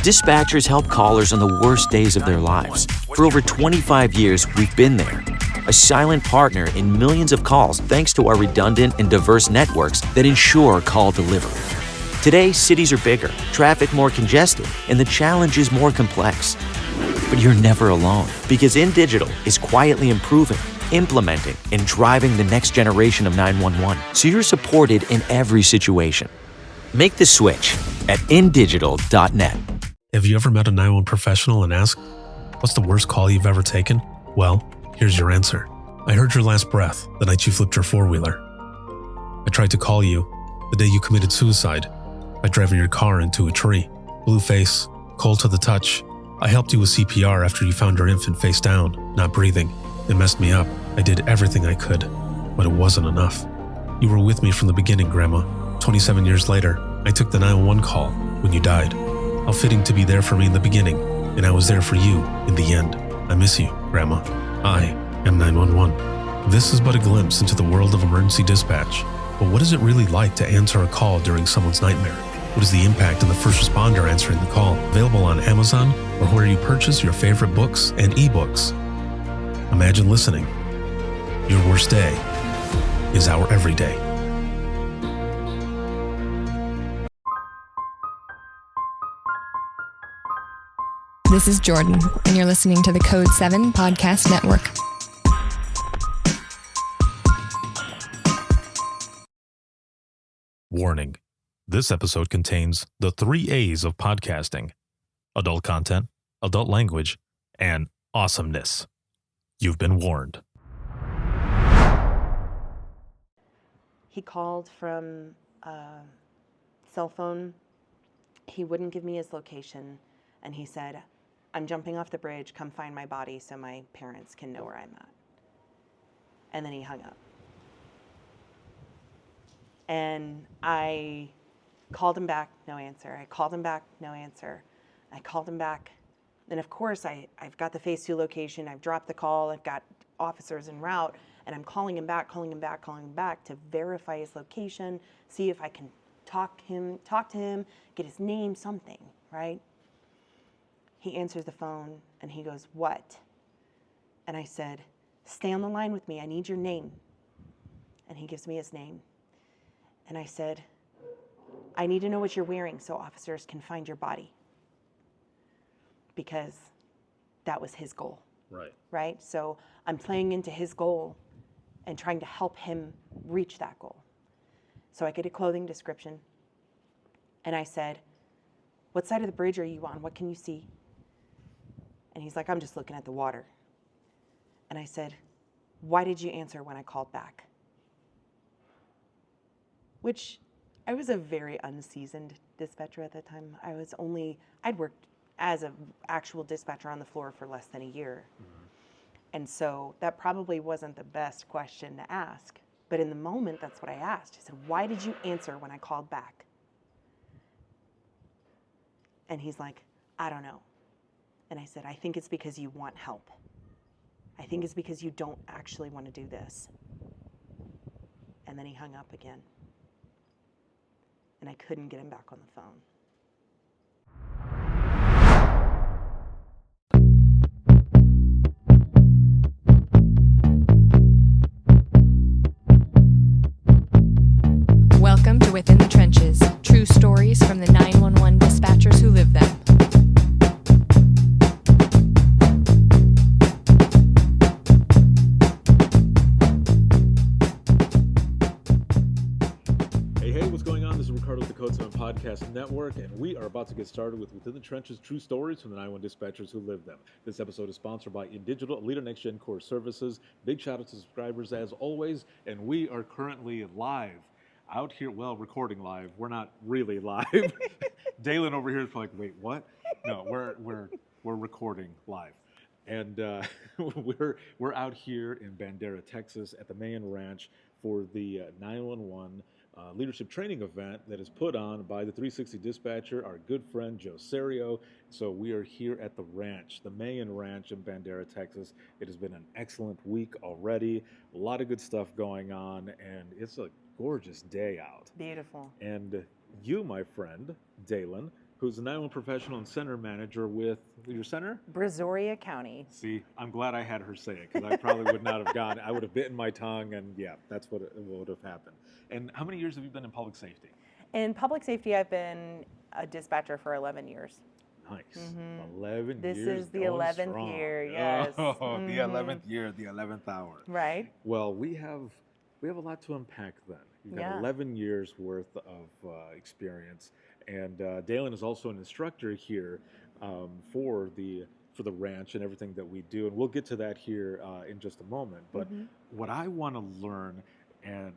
Dispatchers help callers on the worst days of their lives. For over 25 years, we've been there. A silent partner in millions of calls thanks to our redundant and diverse networks that ensure call delivery. Today, cities are bigger, traffic more congested, and the challenge is more complex. But you're never alone, because InDigital is quietly improving, implementing, and driving the next generation of 911, so you're supported in every situation. Make the switch at indigital.net. Have you ever met a 911 professional and asked, what's the worst call you've ever taken? Well, here's your answer. I heard your last breath the night you flipped your four-wheeler. I tried to call you the day you committed suicide by driving your car into a tree. Blue face, cold to the touch. I helped you with CPR after you found your infant face down, not breathing. It messed me up. I did everything I could, but it wasn't enough. You were with me from the beginning, Grandma. 27 years later, I took the 911 call when you died. How fitting to be there for me in the beginning, and I was there for you in the end. I miss you, Grandma. I am 911. This is but a glimpse into the world of emergency dispatch. But what is it really like to answer a call during someone's nightmare? What is the impact on the first responder answering the call? Available on Amazon or where you purchase your favorite books and ebooks. Imagine listening. Your worst day is our everyday. This is Jordan, and you're listening to the Code 7 Podcast Network. Warning. This episode contains the 3 A's of podcasting: adult content, adult language, and awesomeness. You've been warned. He called from a cell phone. He wouldn't give me his location, and he said, I'm jumping off the bridge, come find my body so my parents can know where I'm at. And then he hung up. And I called him back, no answer. I called him back, no answer. I called him back. And of course, I've got the phase 2 location. I've dropped the call. I've got officers en route. And I'm calling him back to verify his location, see if I can talk to him, get his name, something, right? He answers the phone and he goes, what? And I said, stay on the line with me. I need your name. And he gives me his name. And I said, I need to know what you're wearing so officers can find your body. Because that was his goal. Right? So I'm playing into his goal and trying to help him reach that goal. So I get a clothing description. And I said, what side of the bridge are you on? What can you see? And he's like, I'm just looking at the water. And I said, why did you answer when I called back? Which, I was a very unseasoned dispatcher at that time. I'd worked as an actual dispatcher on the floor for less than a year. Mm-hmm. And so that probably wasn't the best question to ask. But in the moment, that's what I asked. I said, why did you answer when I called back? And he's like, I don't know. And I said, I think it's because you want help. I think it's because you don't actually want to do this. And then he hung up again. And I couldn't get him back on the phone. Welcome to Within the Trenches, true stories from the 911 dispatchers who live them. Podcast Network, and we are about to get started with Within the Trenches, true stories from the 911 dispatchers who live them. This episode is sponsored by InDigital, Leader Next Gen Core Services. Big shout out to subscribers as always, and we are currently live out here. Well, recording live. We're not really live. Daylan over here is like, wait, what? No, we're recording live, and we're out here in Bandera, Texas, at the Mayan Ranch for the 911. Leadership training event that is put on by the 360 dispatcher, our good friend Joe Serio. So we are here at the ranch, the Mayan Ranch in Bandera, Texas. It has been an excellent week already. A lot of good stuff going on, and it's a gorgeous day out. Beautiful. And you, my friend, Daylan, who's a 911 professional and center manager with your center? Brazoria County. See, I'm glad I had her say it because I probably would not have gone. I would have bitten my tongue, and yeah, that's what would have happened. And how many years have you been in public safety? In public safety, I've been a dispatcher for 11 years. Nice. 11 This years. is the going 11th strong. year, yes. Oh, the 11th year, the 11th hour. Right. Well, we have a lot to unpack then. You've got Yeah. 11 years worth of experience, and Daylan is also an instructor here for the ranch and everything that we do, and we'll get to that here in just a moment. But what I want to learn, and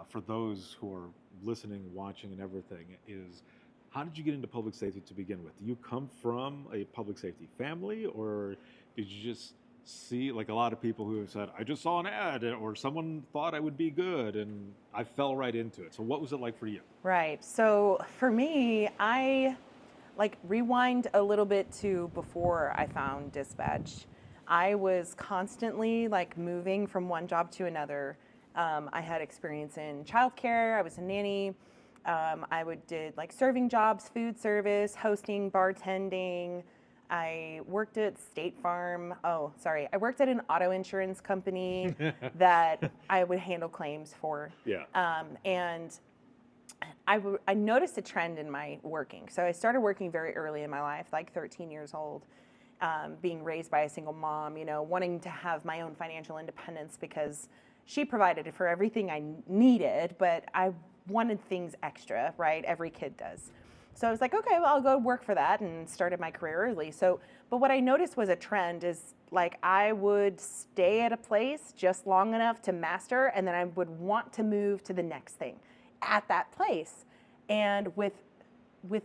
for those who are listening, watching, and everything, is how did you get into public safety to begin with? Do you come from a public safety family, or did you just see, like a lot of people who have said, I just saw an ad, or someone thought I would be good and I fell right into it? So what was it like for you? Right. So for me, I rewind a little bit to before I found dispatch. I was constantly moving from one job to another. I had experience in childcare. I was a nanny. I did serving jobs, food service, hosting, bartending. I worked at State Farm. I worked at an auto insurance company that I would handle claims for. Yeah. And I noticed a trend in my working. So I started working very early in my life, 13 years old, being raised by a single mom, wanting to have my own financial independence because she provided for everything I needed, but I wanted things extra, right? Every kid does. So I was like, okay, well, I'll go work for that, and started my career early. But what I noticed was a trend is I would stay at a place just long enough to master, and then I would want to move to the next thing at that place. And with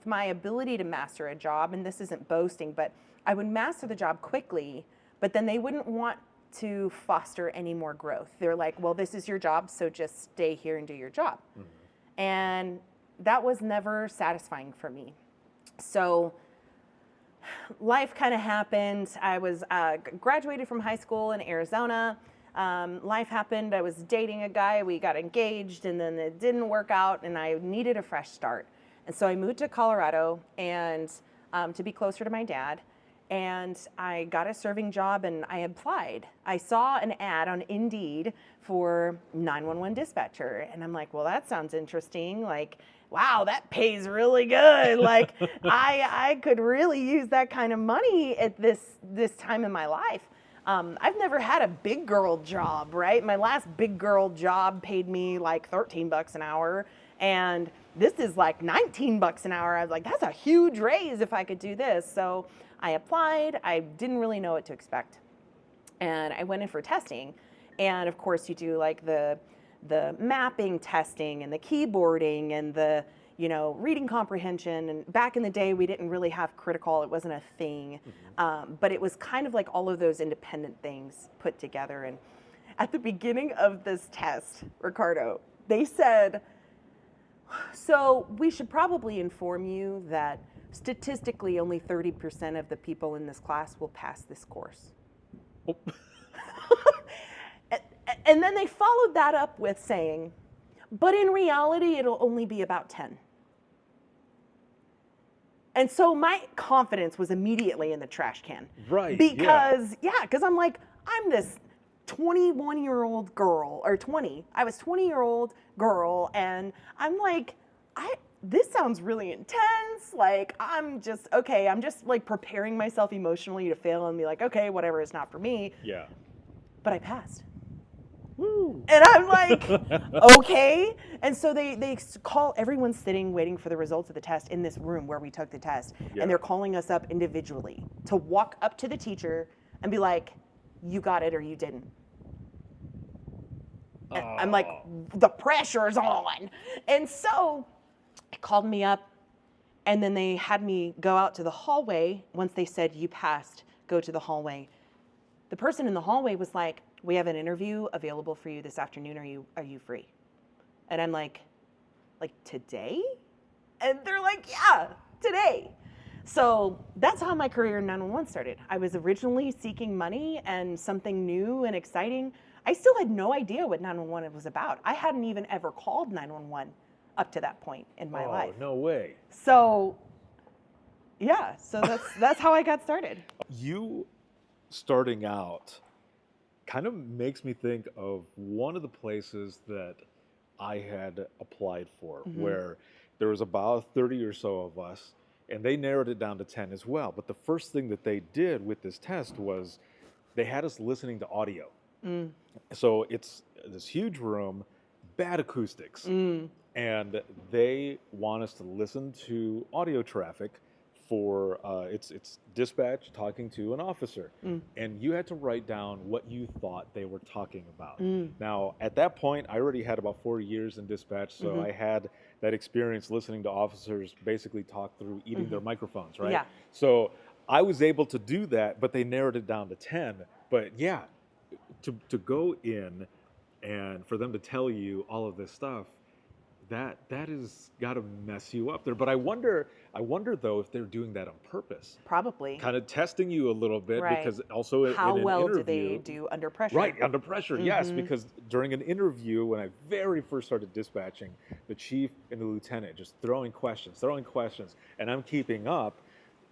my ability to master a job, and this isn't boasting, but I would master the job quickly, but then they wouldn't want to foster any more growth. They're like, well, this is your job, so just stay here and do your job. And that was never satisfying for me. So life kind of happened. I was graduated from high school in Arizona. Life happened. I was dating a guy. We got engaged, and then it didn't work out, and I needed a fresh start. And so I moved to Colorado and to be closer to my dad. And I got a serving job, and I applied. I saw an ad on Indeed for 911 dispatcher, and I'm like, well, that sounds interesting. Wow, that pays really good. I could really use that kind of money at this time in my life. I've never had a big girl job, right? My last big girl job paid me $13 an hour, and this is $19 an hour. I was like, that's a huge raise if I could do this. So I applied. I didn't really know what to expect. And I went in for testing. And of course you do the mapping testing and the keyboarding and the, reading comprehension. And back in the day, we didn't really have critical. It wasn't a thing. But it was kind of all of those independent things put together. And at the beginning of this test, Ricardo, they said, so we should probably inform you that statistically only 30% of the people in this class will pass this course. Oh. And then they followed that up with saying, but in reality, it'll only be about 10. And so my confidence was immediately in the trash can. Right. Because I'm I'm this 21-year-old girl, or 20. I was 20-year-old girl, and I'm this sounds really intense. I'm just preparing myself emotionally to fail and be okay, whatever, it's not for me. Yeah. But I passed. Woo. And I'm okay. And so they call, everyone's sitting waiting for the results of the test in this room where we took the test. Yeah. And they're calling us up individually to walk up to the teacher and be like, you got it or you didn't. And I'm the pressure's on. And so they called me up, and then they had me go out to the hallway. Once they said you passed, go to the hallway. The person in the hallway was like, we have an interview available for you this afternoon. Are you free? And I'm like today? And they're like, yeah, today. So that's how my career in 911 started. I was originally seeking money and something new and exciting. I still had no idea what 911 was about. I hadn't even ever called 911 up to that point in my life. Oh, no way. So Yeah, so that's how I got started. You starting out kind of makes me think of one of the places that I had applied for, where there was about 30 or so of us, and they narrowed it down to 10 as well. But the first thing that they did with this test was they had us listening to audio. So it's this huge room, bad acoustics, and they want us to listen to audio traffic for it's dispatch talking to an officer, and you had to write down what you thought they were talking about. Now, at that point, I already had about 4 years in dispatch, so I had that experience listening to officers basically talk through eating their microphones, right? Yeah. So I was able to do that, but they narrowed it down to 10. But yeah, to go in and for them to tell you all of this stuff, that has got to mess you up there. But I wonder though if they're doing that on purpose, Probably. kind of testing you a little bit, Right. because also How in an well interview, do they do under pressure? right, under pressure, yes, because during an interview when I very first started dispatching, the chief and the lieutenant just throwing questions, and I'm keeping up.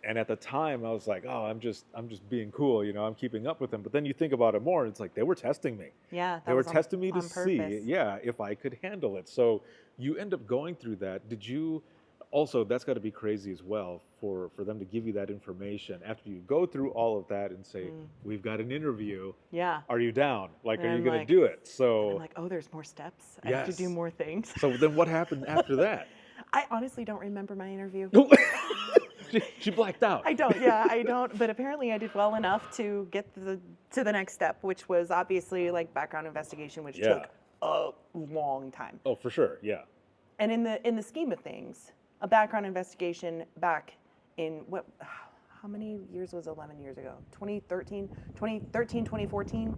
And at the time, I was like, "Oh, I'm just being cool, you know. I'm keeping up with them." But then you think about it more, and it's like they were testing me. Yeah, They were testing me to see, yeah, if I could handle it. So you end up going through that. Did you? Also, that's got to be crazy as well for them to give you that information after you go through all of that and say, "We've got an interview. Yeah. Are you down? Like, And are you I'm going like- to do it?" And So I'm like, oh, there's more steps. I have to do Yes. more things. so then what happened after that? I honestly don't remember my interview. She blacked out. I don't. Yeah, I don't. But apparently, I did well enough to get to the next step, which was obviously like background investigation, which Yeah. took a long time. Oh, for sure. Yeah. And in the scheme of things, a background investigation back in what? How many years was 11 years ago? 2013, 2014.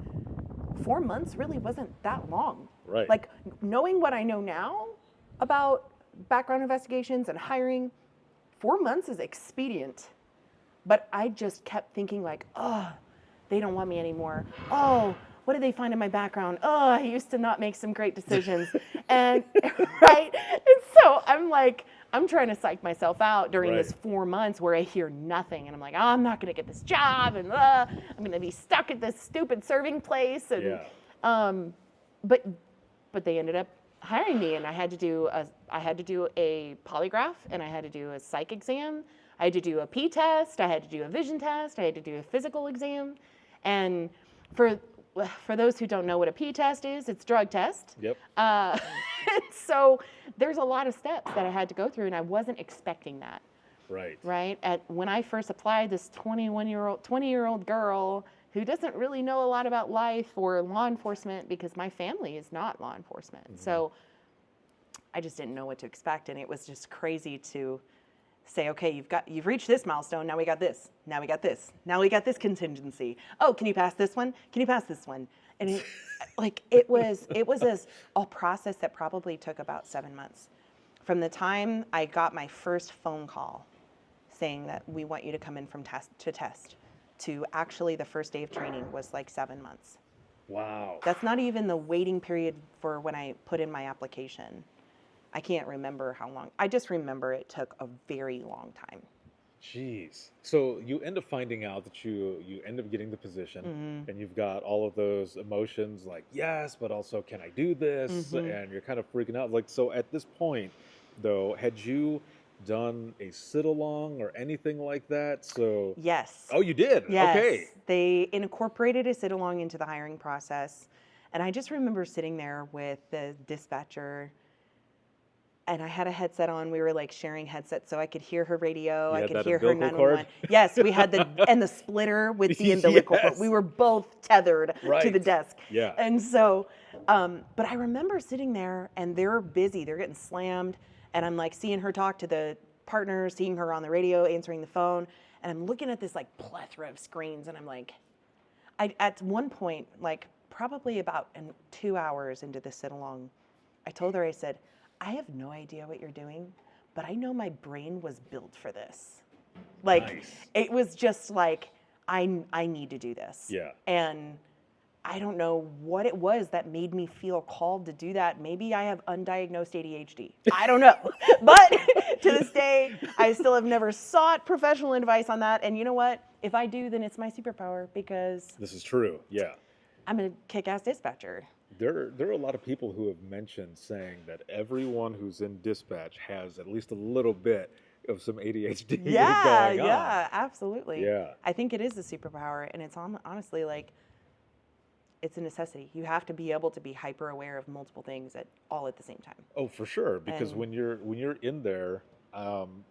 4 months really wasn't that long. Right. Like knowing what I know now about background investigations and hiring, 4 months is expedient. But I just kept thinking like, oh, they don't want me anymore. Oh, what did they find in my background? Oh, I used to not make some great decisions. And right. And so I'm like, I'm trying to psych myself out during Right. this 4 months where I hear nothing. And I'm like, oh, I'm not going to get this job. And I'm going to be stuck at this stupid serving place. And, Yeah. but they ended up hiring me, and I had to do a polygraph, and I had to do a psych exam. I had to do a P test. I had to do a vision test. I had to do a physical exam. And for those who don't know what a P test is, it's a drug test. Yep. So there's a lot of steps that I had to go through, and I wasn't expecting that. Right. Right? When I first applied, this 20-year-old girl who doesn't really know a lot about life or law enforcement, because my family is not law enforcement. So I just didn't know what to expect, and it was just crazy to say, okay, you've reached this milestone, now we got this, now we got this, now we got this contingency. Oh, can you pass this one? Can you pass this one? And it was a process that probably took about 7 months. From the time I got my first phone call saying that we want you to come in from test to actually the first day of training was like 7 months. Wow. That's not even the waiting period for when I put in my application. I can't remember how long. I just remember it took a very long time. Jeez. So you end up finding out that you end up getting the position, and you've got all of those emotions like, yes, but also, can I do this? And you're kind of freaking out. Like, so at this point, though, had you done a sit-along or anything like that? So Yes. Oh, you did? Yes. Okay. They incorporated a sit-along into the hiring process. And I just remember sitting there with the dispatcher, and I had a headset on. We were like sharing headsets so I could hear her radio. You I had could that hear her umbilical 911. cord? Yes, we had the splitter with the umbilical cord. Yes. We were both tethered to the Right. desk. Yeah. And so, but I remember sitting there, and they're busy. They're getting slammed. And I'm like seeing her talk to the partner, seeing her on the radio, answering the phone. And I'm looking at this like plethora of screens, and I'm like, at one point, like probably about 2 hours into the sit-along, I told her, I said, I have no idea what you're doing, but I know my brain was built for this. Like, Nice. it was just like, I need to do this. Yeah. And I don't know what it was that made me feel called to do that. Maybe I have undiagnosed ADHD. I don't know. But to this day, I still have never sought professional advice on that. And you know what? If I do, then it's my superpower because This is true. Yeah. I'm a kick-ass dispatcher. There are a lot of people who have mentioned saying that everyone who's in dispatch has at least a little bit of some ADHD Yeah, going on. yeah, absolutely. Yeah. I think it is a superpower, and it's honestly like it's a necessity. You have to be able to be hyper aware of multiple things all at the same time. Oh, for sure. Because And- when you're in there,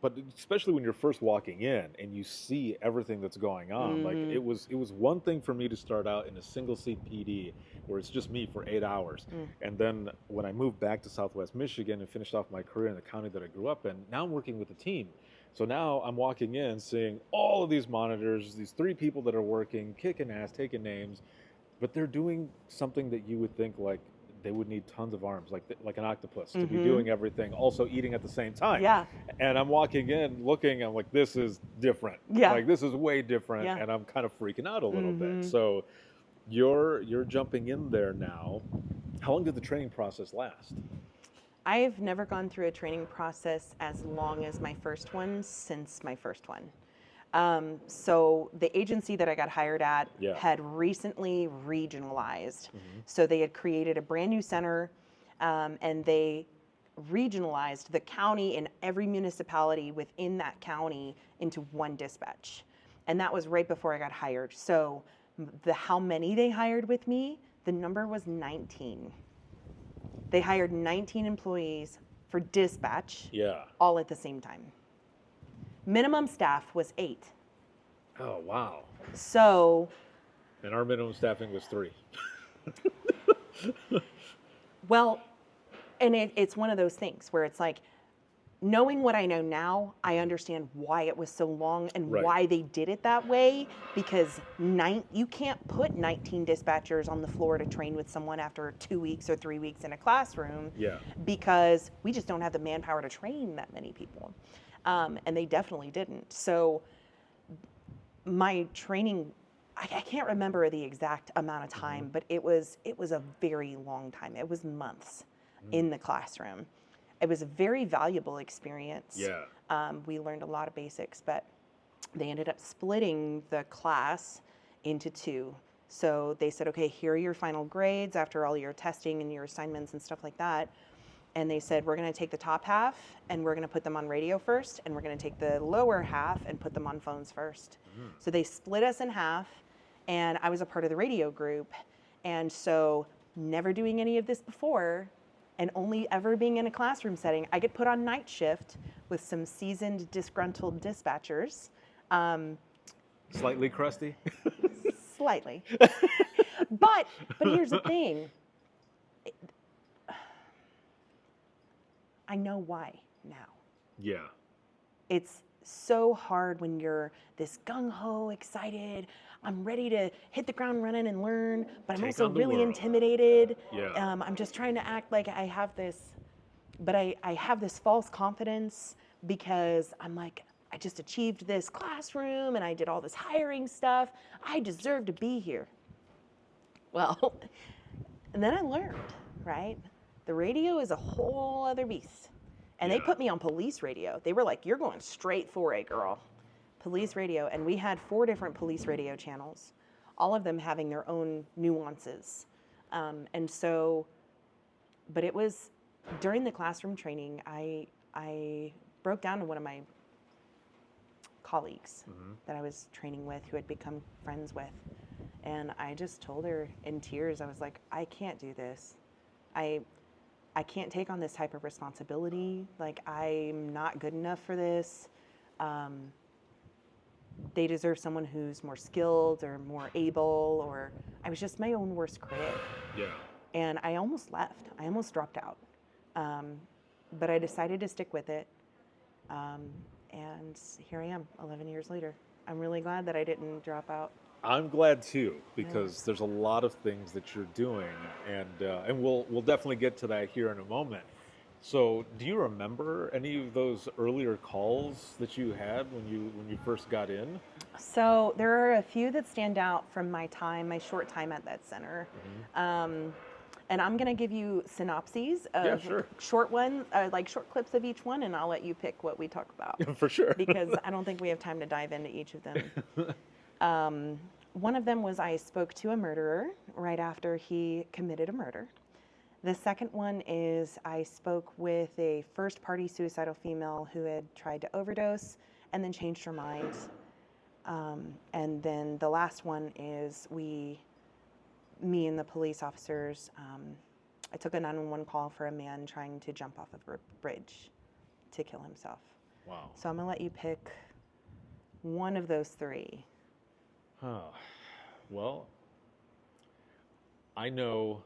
but especially when you're first walking in and you see everything that's going on, like Mm-hmm. it was one thing for me to start out in a single seat PD where it's just me for 8 hours, and then when I moved back to Southwest Michigan and finished off my career in the county that I grew up in, now I'm working with a team. So now I'm walking in, seeing all of these monitors, these 3 people that are working, kicking ass, taking names, but they're doing something that you would think like they would need tons of arms, like an octopus, to be doing everything, also eating at the same time. Yeah. And I'm walking in, looking, I'm like, this is different. Yeah. Like this is way different, Yeah. and I'm kind of freaking out a little bit. So you're jumping in there now. How long did the training process last? I've never gone through a training process as long as my first one since my first one. So the agency that I got hired at Yeah. had recently regionalized. So they had created a brand new center, and they regionalized the county and every municipality within that county into one dispatch. And that was right before I got hired. So how many they hired with me, the number was 19. They hired 19 employees for dispatch, Yeah. all at the same time. Minimum staff was 8. Oh, wow. So, And our minimum staffing was 3. well, and it's one of those things where it's like, knowing what I know now, I understand why it was so long and Right. why they did it that way, because you can't put 19 dispatchers on the floor to train with someone after 2 weeks or 3 weeks in a classroom, Yeah. because we just don't have the manpower to train that many people. And they definitely didn't. So my training, I can't remember the exact amount of time, but it was a very long time. It was months in the classroom. It was a very valuable experience. Yeah. We learned a lot of basics, but they ended up splitting the class into 2. So they said, okay, here are your final grades after all your testing and your assignments and stuff like that. And they said, we're going to take the top half and we're going to put them on radio first, and we're going to take the lower half and put them on phones first. So they split us in half, and I was a part of the radio group. And so, never doing any of this before, and only ever being in a classroom setting, I get put on night shift with some seasoned, disgruntled dispatchers. Slightly crusty. Slightly. But here's the thing. I know why now. Yeah. It's so hard when you're this gung-ho, excited, I'm ready to hit the ground running and learn, but I'm Take also on the really world. intimidated. Yeah. I'm just trying to act like I have this, but I have this false confidence because I'm like, I just achieved this classroom and I did all this hiring stuff. I deserve to be here. Well, and then I learned, right? The radio is a whole other beast. And they Yeah. put me on police radio. They were like, you're going straight for it, girl. Police radio. And we had 4 different police radio channels, all of them having their own nuances. And so, but it was during the classroom training, I broke down to one of my colleagues that I was training with, who had become friends with. And I just told her in tears, I was like, I can't do this. I can't take on this type of responsibility. Like, I'm not good enough for this. They deserve someone who's more skilled or more able, or I was just my own worst critic. Yeah. And I almost left. I almost dropped out. But I decided to stick with it. And here I am 11 years later. I'm really glad that I didn't drop out. I'm glad too, because there's a lot of things that you're doing, and we'll definitely get to that here in a moment. So, do you remember any of those earlier calls that you had when you first got in? So there are a few that stand out from my short time at that center. And I'm going to give you synopses Yeah, of sure. short like short clips of each one, and I'll let you pick what we talk about. For sure. Because I don't think we have time to dive into each of them. One of them was I spoke to a murderer right after he committed a murder. The second one is I spoke with a first-party suicidal female who had tried to overdose and then changed her mind. And then the last one is me and the police officers, I took a 911 call for a man trying to jump off of a bridge to kill himself. Wow. So I'm gonna let you pick one of those three. Well, I know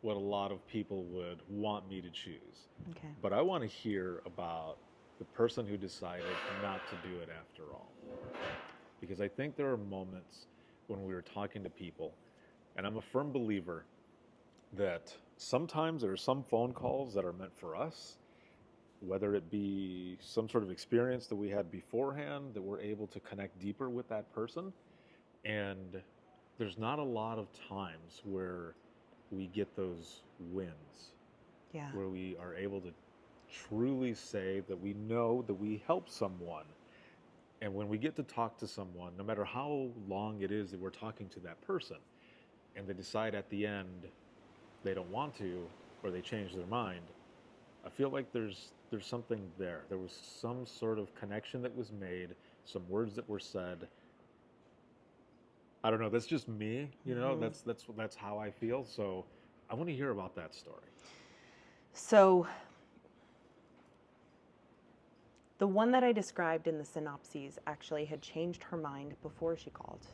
what a lot of people would want me to choose. Okay. But I want to hear about the person who decided not to do it after all. Because I think there are moments when we were talking to people, and I'm a firm believer that sometimes there are some phone calls that are meant for us, whether it be some sort of experience that we had beforehand, that we're able to connect deeper with that person. And there's not a lot of times where we get those wins, Yeah. where we are able to truly say that we know that we helped someone. And when we get to talk to someone, no matter how long it is that we're talking to that person, and they decide at the end they don't want to, or they change their mind, I feel like there's something there. There was some sort of connection that was made, some words that were said. I don't know. That's just me, you know. That's how I feel. So I want to hear about that story. So the one that I described in the synopses actually had changed her mind before she called.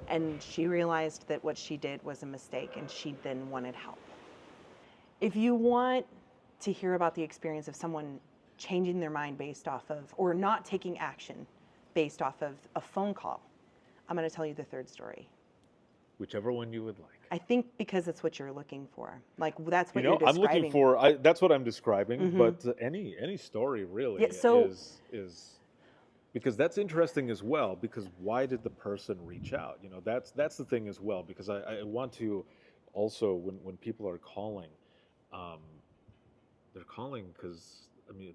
And she realized that what she did was a mistake, and she then wanted help. If you want to hear about the experience of someone changing their mind based off of, or not taking action based off of a phone call, I'm going to tell you the third story. Whichever one you would like. I think because it's what you're looking for. Like, that's what you're I'm describing. looking for. That's what I'm describing. But any story really is because that's interesting as well. Because why did the person reach out? You know, that's the thing as well. Because I want to also when people are calling, they're calling because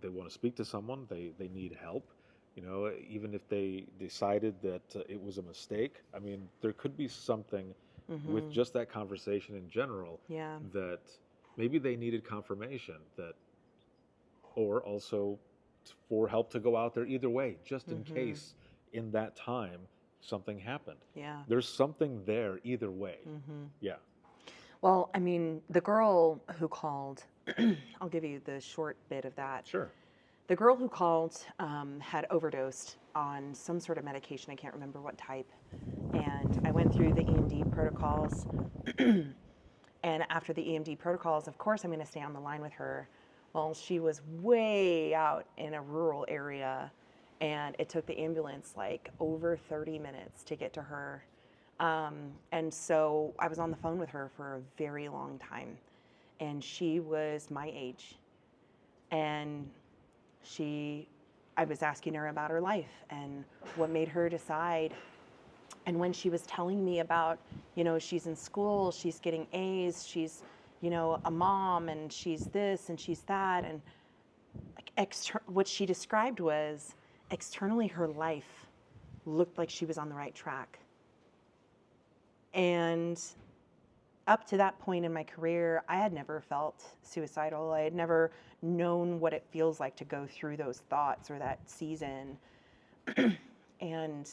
they want to speak to someone. They need help. You know, even if they decided that it was a mistake. I mean, there could be something with just that conversation in general. Yeah. That maybe they needed confirmation that, or also for help to go out there either way, just in case in that time something happened. Yeah. There's something there either way. Yeah. Well, I mean, the girl who called, I'll give you the short bit of that. Sure. The girl who called had overdosed on some sort of medication. I can't remember what type. And I went through the EMD protocols. And after the EMD protocols, of course, I'm going to stay on the line with her. Well, she was way out in a rural area, and it took the ambulance like over 30 minutes to get to her. And so I was on the phone with her for a very long time. And she was my age. And I was asking her about her life and what made her decide. And when she was telling me about, she's in school, she's getting A's, she's, a mom, and she's this and she's that, and like what she described was externally her life looked like she was on the right track. And up to that point in my career, I had never felt suicidal. I had never known what it feels like to go through those thoughts or that season. And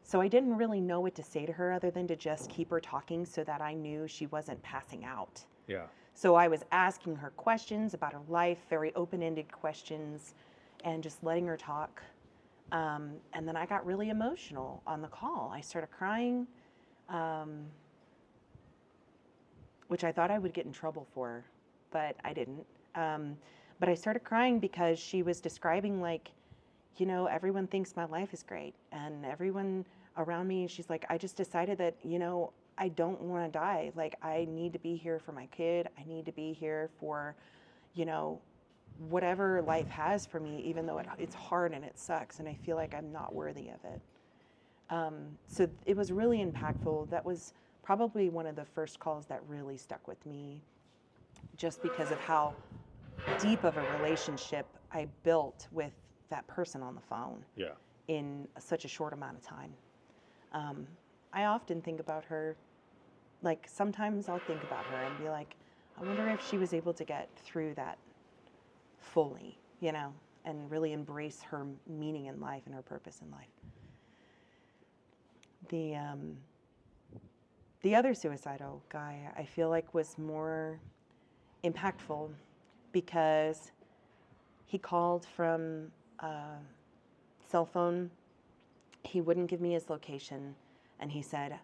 so I didn't really know what to say to her other than to just keep her talking so that I knew she wasn't passing out. Yeah. So I was asking her questions about her life, very open-ended questions, and just letting her talk. And then I got really emotional on the call. I started crying. Which I thought I would get in trouble for, but I didn't. But I started crying because she was describing everyone thinks my life is great, and everyone around me, she's like, I just decided that, I don't want to die. Like, I need to be here for my kid. I need to be here for, whatever life has for me, even though it's hard and it sucks and I feel like I'm not worthy of it. So it was really impactful. That was probably one of the first calls that really stuck with me, just because of how deep of a relationship I built with that person on the phone in such a short amount of time. I often think about her, like sometimes I'll think about her and be like, I wonder if she was able to get through that fully, you know, and really embrace her meaning in life and her purpose in life. The other suicidal guy I feel like was more impactful because he called from a cell phone. He wouldn't give me his location, and he said,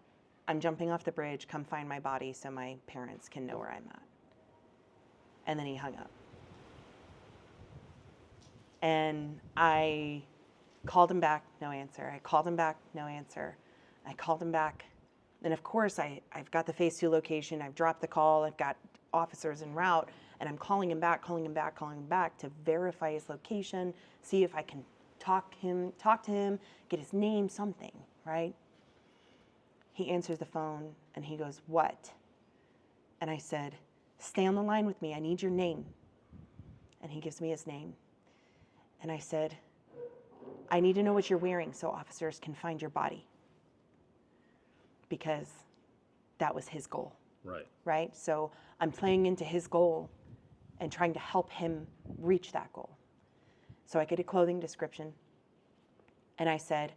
I'm jumping off the bridge, come find my body so my parents can know where I'm at. And then he hung up. And I called him back, no answer. I called him back, no answer. I called him back. And of course, I've got the phase 2 location. I've dropped the call. I've got officers en route. And I'm calling him back to verify his location, see if I can talk to him, get his name, something, right? He answers the phone and he goes, what? And I said, stay on the line with me. I need your name. And he gives me his name. And I said, I need to know what you're wearing so officers can find your body. Because that was his goal. Right? So I'm playing into his goal and trying to help him reach that goal. So I get a clothing description. And I said,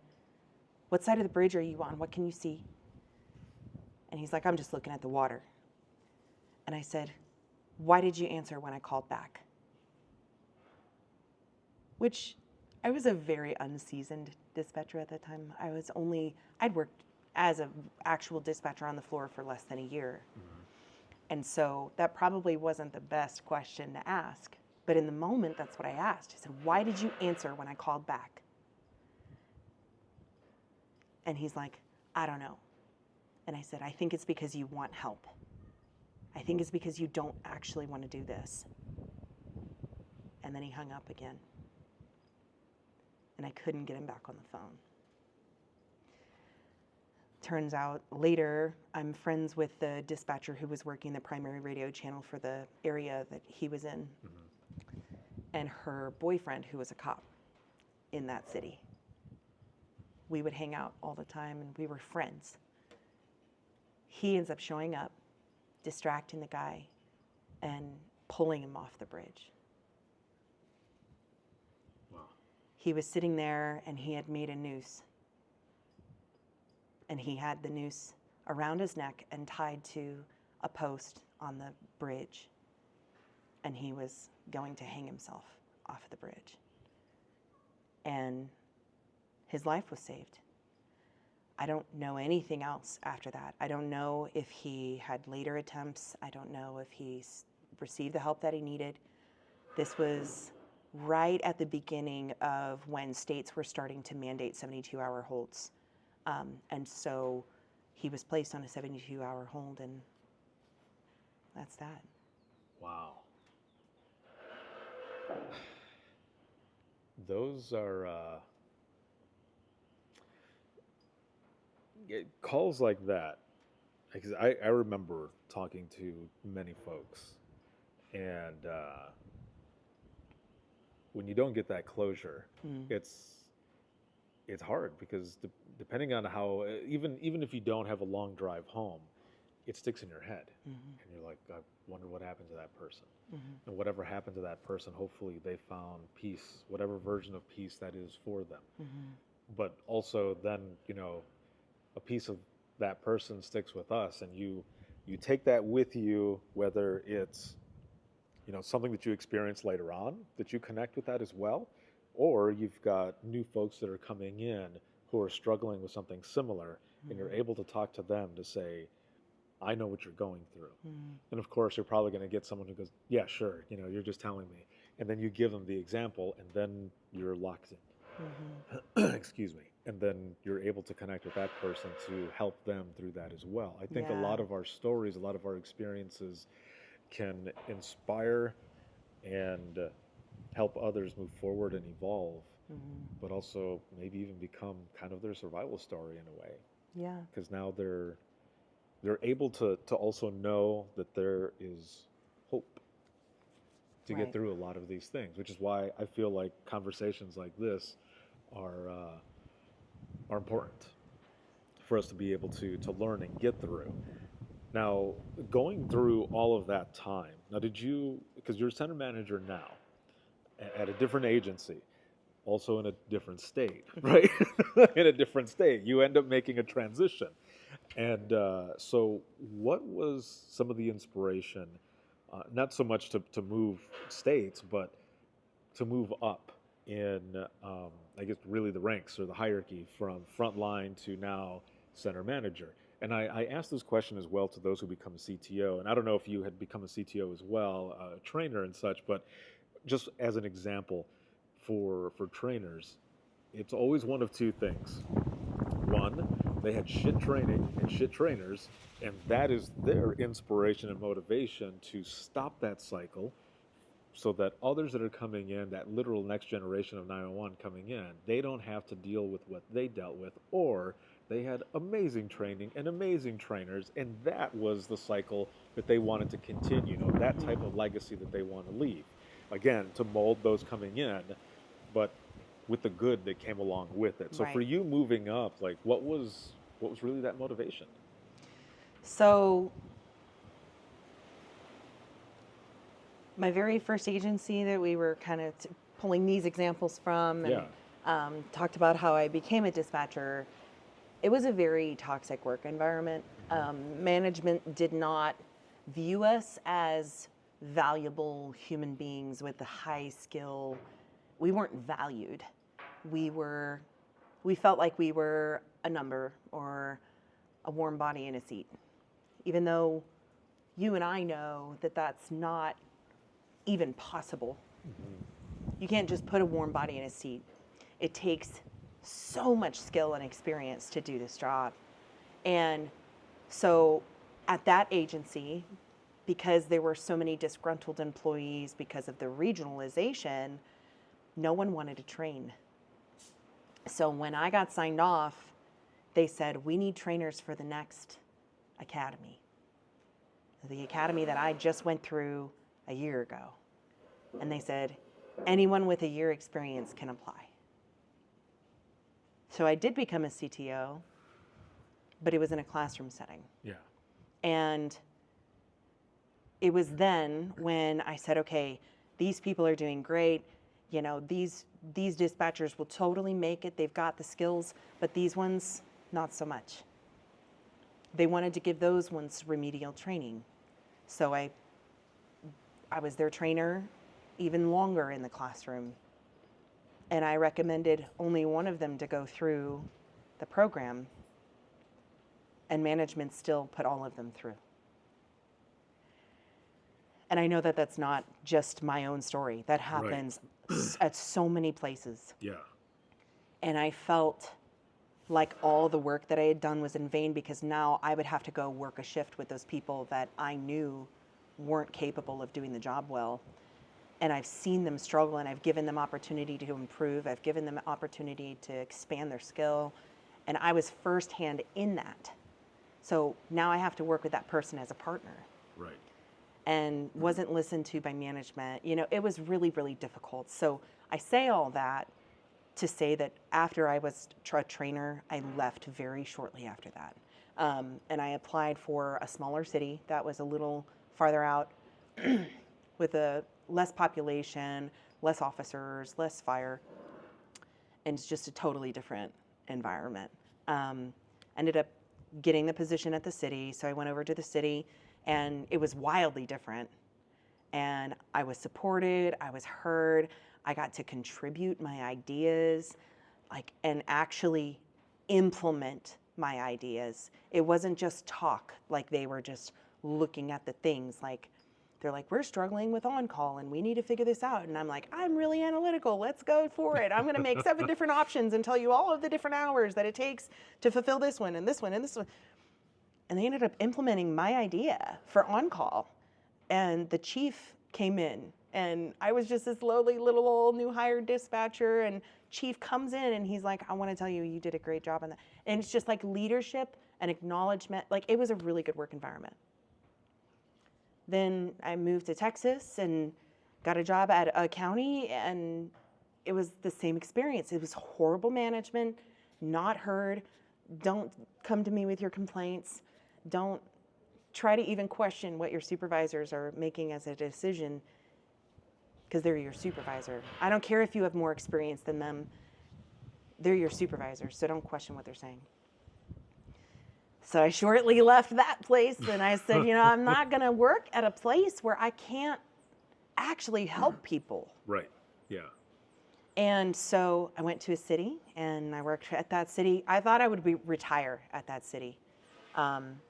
what side of the bridge are you on? What can you see? And he's like, I'm just looking at the water. And I said, why did you answer when I called back? Which, I was a very unseasoned dispatcher at that time. I'd worked as an actual dispatcher on the floor for less than a year. And so that probably wasn't the best question to ask. But in the moment, that's what I asked. I said, why did you answer when I called back? And he's like, I don't know. And I said, I think it's because you want help. I think it's because you don't actually want to do this. And then he hung up again. And I couldn't get him back on the phone. Turns out later, I'm friends with the dispatcher who was working the primary radio channel for the area that he was in, and her boyfriend, who was a cop in that city. We would hang out all the time, and we were friends. He ends up showing up, distracting the guy, and pulling him off the bridge. Wow. He was sitting there, and he had made a noose. And he had the noose around his neck and tied to a post on the bridge. And he was going to hang himself off the bridge. And his life was saved. I don't know anything else after that. I don't know if he had later attempts. I don't know if he received the help that he needed. This was right at the beginning of when states were starting to mandate 72-hour holds. And so he was placed on a 72-hour hold, and that's that. Wow. Those are calls like that. Because I remember talking to many folks, and when you don't get that closure, it's hard because depending on how, even if you don't have a long drive home, it sticks in your head. And you're like, I wonder what happened to that person. And whatever happened to that person, hopefully they found peace, whatever version of peace that is for them. But also then, you know, a piece of that person sticks with us, and you take that with you, whether it's, you know, something that you experience later on, that you connect with that as well, or you've got new folks that are coming in who are struggling with something similar, and you're able to talk to them to say, I know what you're going through. And of course, you're probably going to get someone who goes, yeah, sure, you know, you're just telling me. And then you give them the example, and then you're locked in. Excuse me. And then you're able to connect with that person to help them through that as well. I think a lot of our stories, a lot of our experiences can inspire and help others move forward and evolve, Mm-hmm. but also maybe even become kind of their survival story in a way. Yeah. Because now they're able to also know that there is hope to get Right. through a lot of these things, which is why I feel like conversations like this are are important for us to be able to learn and get through. Now, going through all of that time, now did you, because you're a center manager now at a different agency, also in a different state, right? In a different state, you end up making a transition. And so, what was some of the inspiration, not so much to move states, but to move up in, I guess, really the ranks or the hierarchy from frontline to now center manager? And I asked this question as well to those who become a CTO. And I don't know if you had become a CTO as well, a trainer and such, but just as an example for trainers, it's always one of two things. One, they had shit training and shit trainers, and that is their inspiration and motivation to stop that cycle so that others that are coming in, that literal next generation of 911 coming in, they don't have to deal with what they dealt with, or they had amazing training and amazing trainers, and that was the cycle that they wanted to continue, that type of legacy that they want to leave. Again, to mold those coming in, but with the good that came along with it. So for Right. you moving up, like what was really that motivation? So my very first agency that we were kind of pulling these examples from, and talked about how I became a dispatcher, it was a very toxic work environment. Management did not view us as valuable human beings with a high skill. We weren't valued. We felt like we were a number or a warm body in a seat, even though you and I know that that's not even possible. You can't just put a warm body in a seat. It takes so much skill and experience to do this job. And so at that agency, because there were so many disgruntled employees because of the regionalization, no one wanted to train. So when I got signed off, they said, we need trainers for the next academy. The academy that I just went through a year ago. And they said, anyone with a year experience can apply. So I did become a CTO, but it was in a classroom setting. Yeah. And it was then when I said, okay, these people are doing great. You know, these dispatchers will totally make it. They've got the skills, but these ones, not so much. They wanted to give those ones remedial training. So I was their trainer even longer in the classroom. And I recommended only one of them to go through the program, and management still put all of them through. And I know that that's not just my own story. That happens at so many places. Yeah. And I felt like all the work that I had done was in vain, because now I would have to go work a shift with those people that I knew weren't capable of doing the job well. And I've seen them struggle, and I've given them opportunity to improve. I've given them opportunity to expand their skill. And I was firsthand in that. So now I have to work with that person as a partner. Right. And wasn't listened to by management. You know, it was really, really difficult. So I say all that to say that after I was a trainer, I left very shortly after that. And I applied for a smaller city that was a little farther out with a less population, less officers, less fire. And it's just a totally different environment. Ended up getting the position at the city. So I went over to the city, and it was wildly different. And I was supported, I was heard, I got to contribute my ideas, and actually implement my ideas. It wasn't just talk, like they were just looking at the things, like they're like, we're struggling with on-call and we need to figure this out. And I'm like, I'm really analytical, let's go for it. I'm gonna make 7 different options and tell you all of the different hours that it takes to fulfill this one and this one and this one. And they ended up implementing my idea for on-call. And the chief came in And I was just this lowly little old new hire dispatcher, and chief comes in and he's like, I want to tell you, you did a great job on that. And it's just like leadership and acknowledgement. Like, it was a really good work environment. Then I moved to Texas and got a job at a county, and it was the same experience. It was horrible management, not heard. Don't come to me with your complaints. Don't try to even question what your supervisors are making as a decision, because they're your supervisor. I don't care if you have more experience than them. They're your supervisor, so don't question what they're saying. So I shortly left that place, and I said, I'm not going to work at a place where I can't actually help people. Right. Yeah. And so I went to a city, and I worked at that city. I thought I would retire at that city. I'm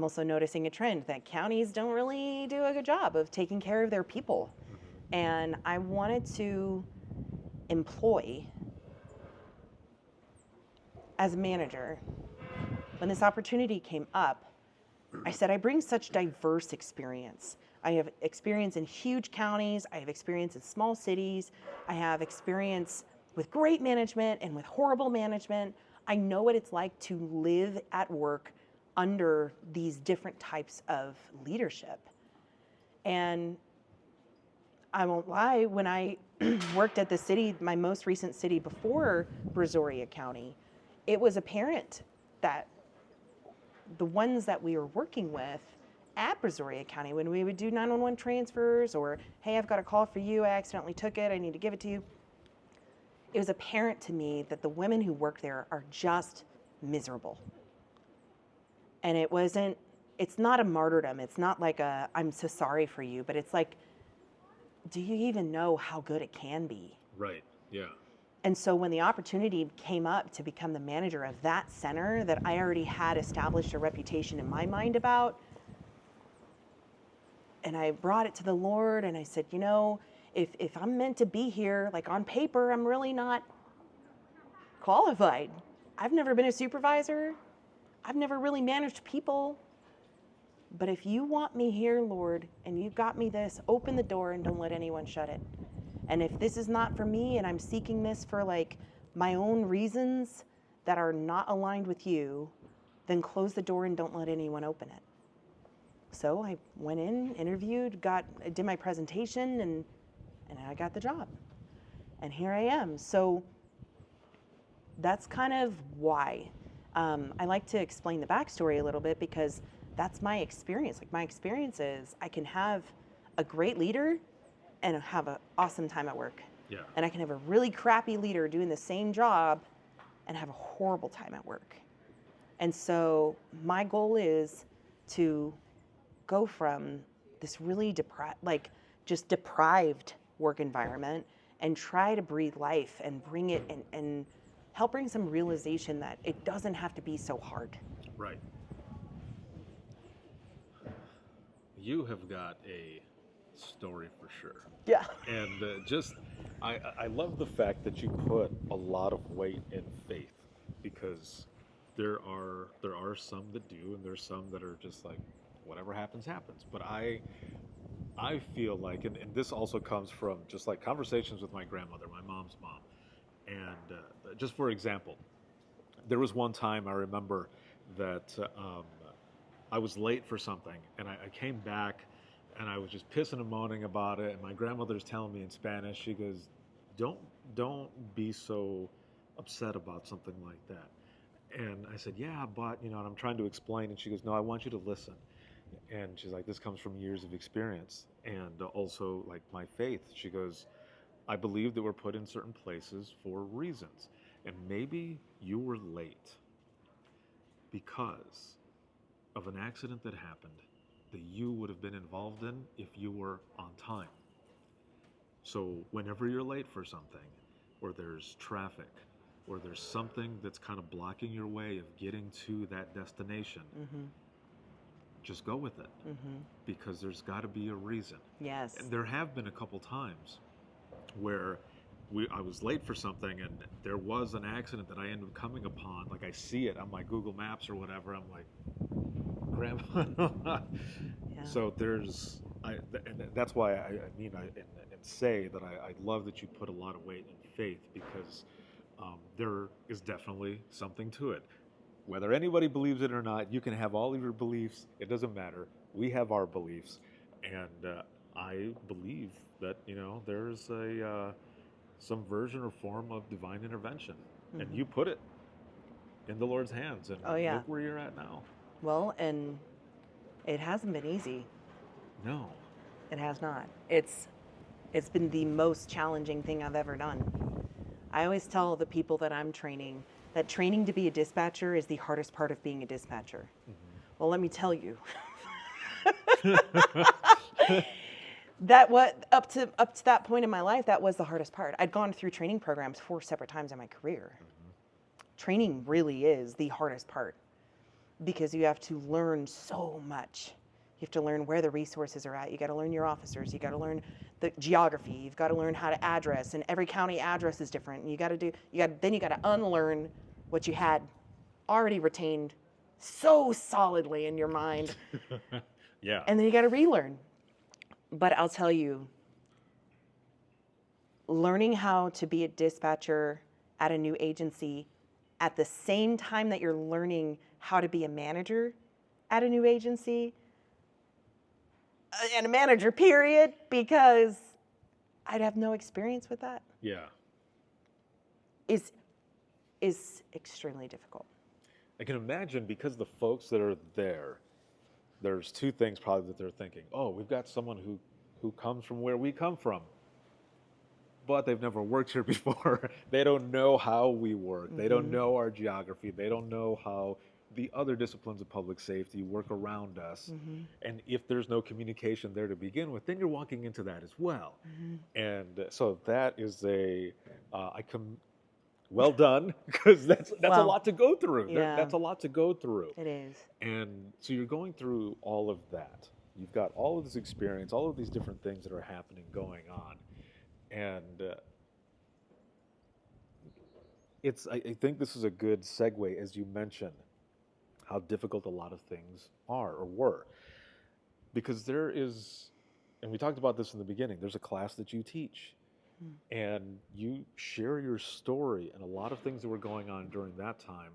also noticing a trend that counties don't really do a good job of taking care of their people. And I wanted to employ, as a manager, when this opportunity came up, I said, I bring such diverse experience. I have experience in huge counties. I have experience in small cities. I have experience with great management and with horrible management. I know what it's like to live at work under these different types of leadership. And I won't lie, when I worked at the city, my most recent city before Brazoria County, it was apparent that the ones that we were working with at Brazoria County, when we would do 911 transfers, or, hey, I've got a call for you, I accidentally took it, I need to give it to you. It was apparent to me that the women who work there are just miserable. And it's not a martyrdom. It's not like I'm so sorry for you, but it's like, do you even know how good it can be? Right. Yeah. And so when the opportunity came up to become the manager of that center that I already had established a reputation in my mind about, and I brought it to the Lord, and I said, if I'm meant to be here, like on paper, I'm really not qualified. I've never been a supervisor. I've never really managed people. But if you want me here, Lord, and you've got me this, open the door and don't let anyone shut it. And if this is not for me and I'm seeking this for like my own reasons that are not aligned with you, then close the door and don't let anyone open it. So I went in, interviewed, did my presentation, and I got the job. And here I am. So that's kind of why. I like to explain the backstory a little bit, because that's my experience. Like, my experience is I can have a great leader and have an awesome time at work. Yeah. And I can have a really crappy leader doing the same job and have a horrible time at work. And so my goal is to go from this really deprived work environment and try to breathe life and bring it and help bring some realization that it doesn't have to be so hard. Right. You have got a story for sure. Yeah. And I love the fact that you put a lot of weight in faith, because there are some that do, and there's some that are just like, whatever happens, happens. But I feel like, and this also comes from just like conversations with my grandmother, my mom's mom. And just for example, there was one time I remember that I was late for something, and I came back, and I was just pissing and moaning about it. And my grandmother's telling me in Spanish, she goes, "Don't be so upset about something like that." And I said, "Yeah, but and I'm trying to explain." And she goes, "No, I want you to listen." And she's like, "This comes from years of experience, and also like my faith." She goes, "I believe that we're put in certain places for reasons, and maybe you were late because of an accident that happened that you would have been involved in if you were on time. So whenever you're late for something, or there's traffic, or there's something that's kind of blocking your way of getting to that destination, just go with it, because there's got to be a reason." Yes. And there have been a couple times where I was late for something, and there was an accident that I ended up coming upon. Like, I see it on my Google Maps or whatever. I'm like, Grandma. Yeah. So and that's why I mean, say that I love that you put a lot of weight in faith, because there is definitely something to it. Whether anybody believes it or not, you can have all of your beliefs. It doesn't matter. We have our beliefs, and I believe that there's a some version or form of divine intervention, and you put it in the Lord's hands, and Oh, yeah. look where you're at now. Well, and it hasn't been easy. No. It has not. It's been the most challenging thing I've ever done. I always tell the people that I'm training that training to be a dispatcher is the hardest part of being a dispatcher. Well, let me tell you. That what up to that point in my life, that was the hardest part. I'd gone through training programs 4 separate times in my career. Training really is the hardest part, because you have to learn so much. You have to learn where the resources are at. You got to learn your officers. You got to learn the geography. You've got to learn how to address, and every county address is different. And you got to unlearn what you had already retained so solidly in your mind. Yeah. And then you got to relearn. But I'll tell you, learning how to be a dispatcher at a new agency at the same time that you're learning how to be a manager at a new agency, and a manager period, because I'd have no experience with that, Yeah. is extremely difficult. I can imagine, because the folks that are there, there's two things probably that they're thinking. Oh, we've got someone who comes from where we come from, but they've never worked here before. They don't know how we work. They don't know our geography. They don't know how the other disciplines of public safety work around us. And if there's no communication there to begin with, then you're walking into that as well. And so that is well done, because that's a Well, lot to go through. yeah. That's a lot to go through. It is. And so you're going through all of that. You've got all of this experience, all of these different things that are happening, going on. And I think this is a good segue, as you mentioned, how difficult a lot of things are or were. Because there is, and we talked about this in the beginning, there's a class that you teach. And you share your story and a lot of things that were going on during that time,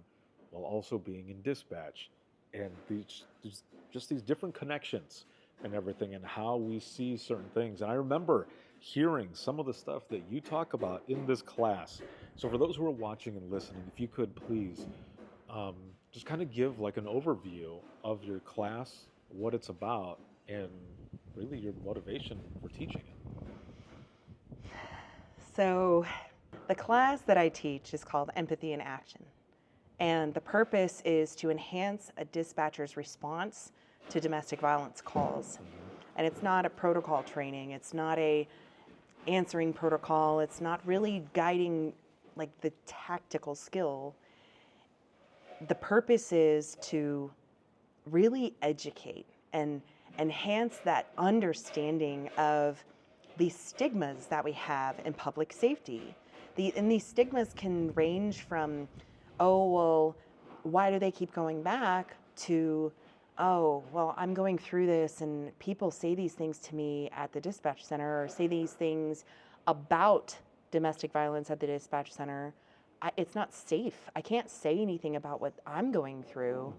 while also being in dispatch. And just these different connections and everything, and how we see certain things. And I remember hearing some of the stuff that you talk about in this class. So for those who are watching and listening, if you could please just kind of give like an overview of your class, what it's about, and really your motivation for teaching it. So the class that I teach is called Empathy in Action. And the purpose is to enhance a dispatcher's response to domestic violence calls. And it's not a protocol training. It's not a answering protocol. It's not really guiding like the tactical skill. The purpose is to really educate and enhance that understanding of these stigmas that we have in public safety. And these stigmas can range from, oh, well, why do they keep going back, to, oh, well, I'm going through this and people say these things to me at the dispatch center, or say these things about domestic violence at the dispatch center. It's not safe. I can't say anything about what I'm going through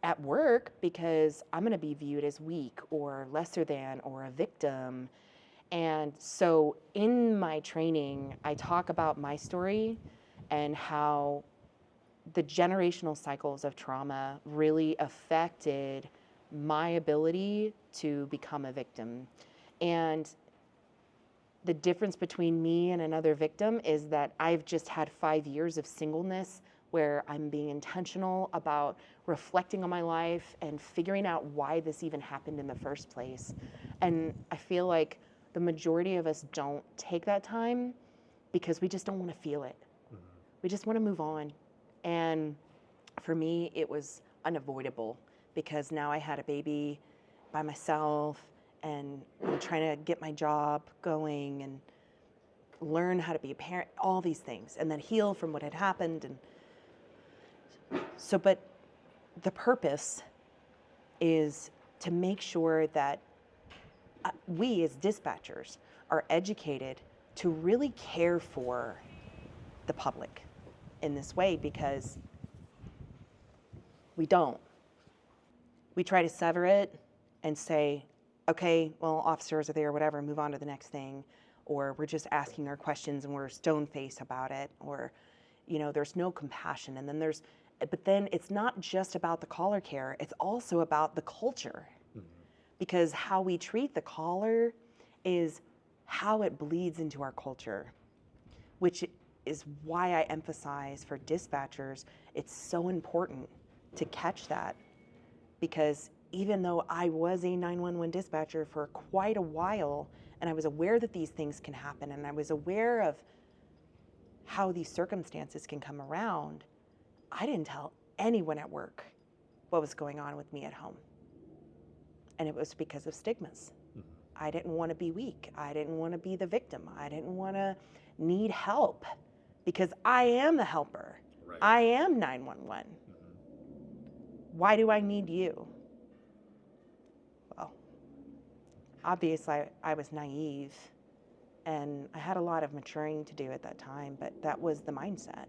at work, because I'm going to be viewed as weak or lesser than or a victim. And so in my training, I talk about my story and how the generational cycles of trauma really affected my ability to become a victim. And the difference between me and another victim is that I've just had 5 years of singleness, where I'm being intentional about reflecting on my life and figuring out why this even happened in the first place. And I feel like the majority of us don't take that time because we just don't want to feel it. We just want to move on. And for me, it was unavoidable, because now I had a baby by myself, and I'm trying to get my job going and learn how to be a parent, all these things, and then heal from what had happened. And so, but the purpose is to make sure that we as dispatchers are educated to really care for the public in this way, because we don't. We try to sever it and say, okay, well, officers are there, whatever, move on to the next thing. Or we're just asking our questions and we're stone-faced about it. Or, there's no compassion. And then but then it's not just about the caller care, it's also about the culture. Because how we treat the caller is how it bleeds into our culture, which is why I emphasize for dispatchers, it's so important to catch that. Because even though I was a 911 dispatcher for quite a while, and I was aware that these things can happen, and I was aware of how these circumstances can come around, I didn't tell anyone at work what was going on with me at home. And it was because of stigmas. I didn't want to be weak. I didn't want to be the victim. I didn't want to need help, because I am the helper. Right. I am 911. Why do I need you? Well, obviously I was naive, and I had a lot of maturing to do at that time, but that was the mindset.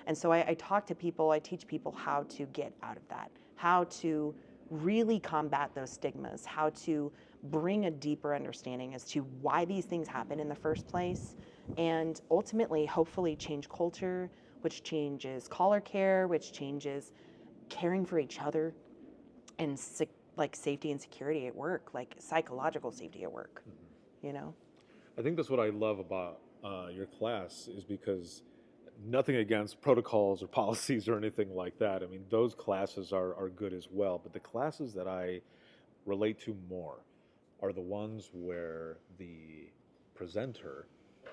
And so I talk to people, I teach people how to get out of that, how to really combat those stigmas, how to bring a deeper understanding as to why these things happen in the first place, and ultimately, hopefully, change culture, which changes caller care, which changes caring for each other, and safety and security at work, like psychological safety at work, I think that's what I love about your class, is because nothing against protocols or policies or anything like that. I mean, those classes are good as well, but the classes that I relate to more are the ones where the presenter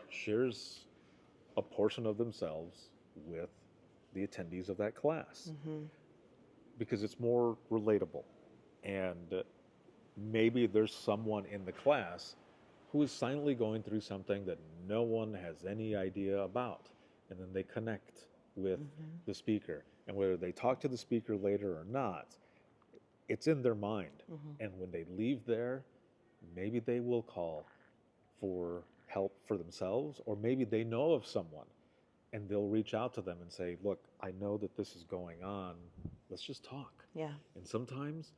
shares a portion of themselves with the attendees of that class, because it's more relatable. And maybe there's someone in the class who is silently going through something that no one has any idea about. And then they connect with the speaker. And whether they talk to the speaker later or not, it's in their mind. And when they leave there, maybe they will call for help for themselves, or maybe they know of someone and they'll reach out to them and say, look, I know that this is going on. Let's just talk. Yeah. And sometimes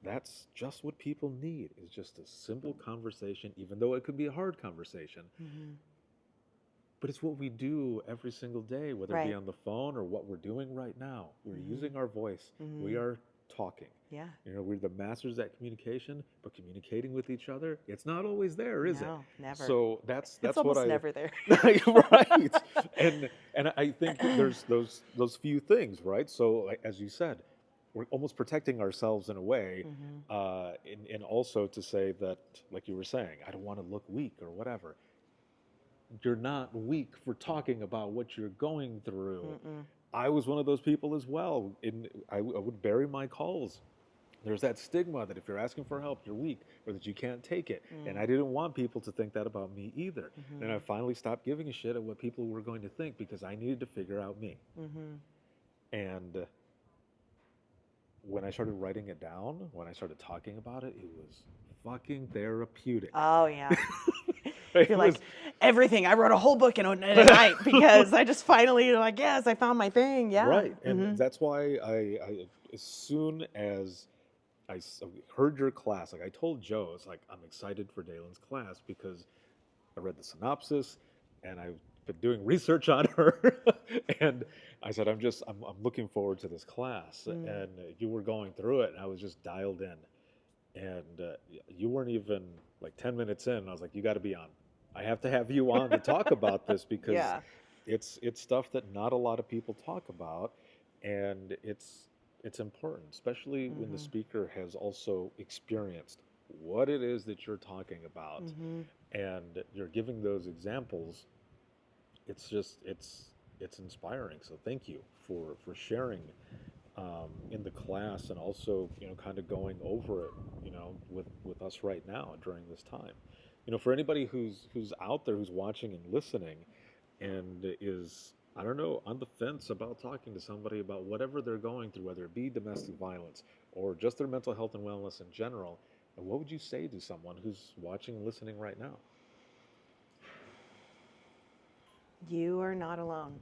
that's just what people need, is just a simple conversation, even though it could be a hard conversation. But it's what we do every single day, whether it be on the phone or what we're doing right now. We're using our voice. We are talking. Yeah. We're the masters at communication, but communicating with each other, it's not always there, is it? No, never. So that's It's what almost never there. right. And I think there's those few things, right? So as you said, we're almost protecting ourselves in a way, and also to say that, like you were saying, I don't want to look weak or whatever. You're not weak for talking about what you're going through. I was one of those people as well. I would bury my calls. There's that stigma that if you're asking for help, you're weak, or that you can't take it. And I didn't want people to think that about me either. And I finally stopped giving a shit at what people were going to think, because I needed to figure out me. And when I started writing it down, when I started talking about it, it was fucking therapeutic. Oh, yeah. You're like, everything. I wrote a whole book in a night, because I just finally, yes, I found my thing. Yeah. Right. And that's why I, as soon as I heard your class, I told Joe, it's like, I'm excited for Daylan's class, because I read the synopsis and I've been doing research on her. And I said, I'm looking forward to this class. And you were going through it, and I was just dialed in. And you weren't even 10 minutes in. I was like, you got to be on. I have to have you on to talk about this, because it's stuff that not a lot of people talk about, and it's important, especially when the speaker has also experienced what it is that you're talking about, and you're giving those examples. It's just it's inspiring. So thank you for sharing in the class, and also kind of going over it with us right now during this time. For anybody who's out there, who's watching and listening, and is, I don't know, on the fence about talking to somebody about whatever they're going through, whether it be domestic violence or just their mental health and wellness in general, what would you say to someone who's watching and listening right now? You are not alone.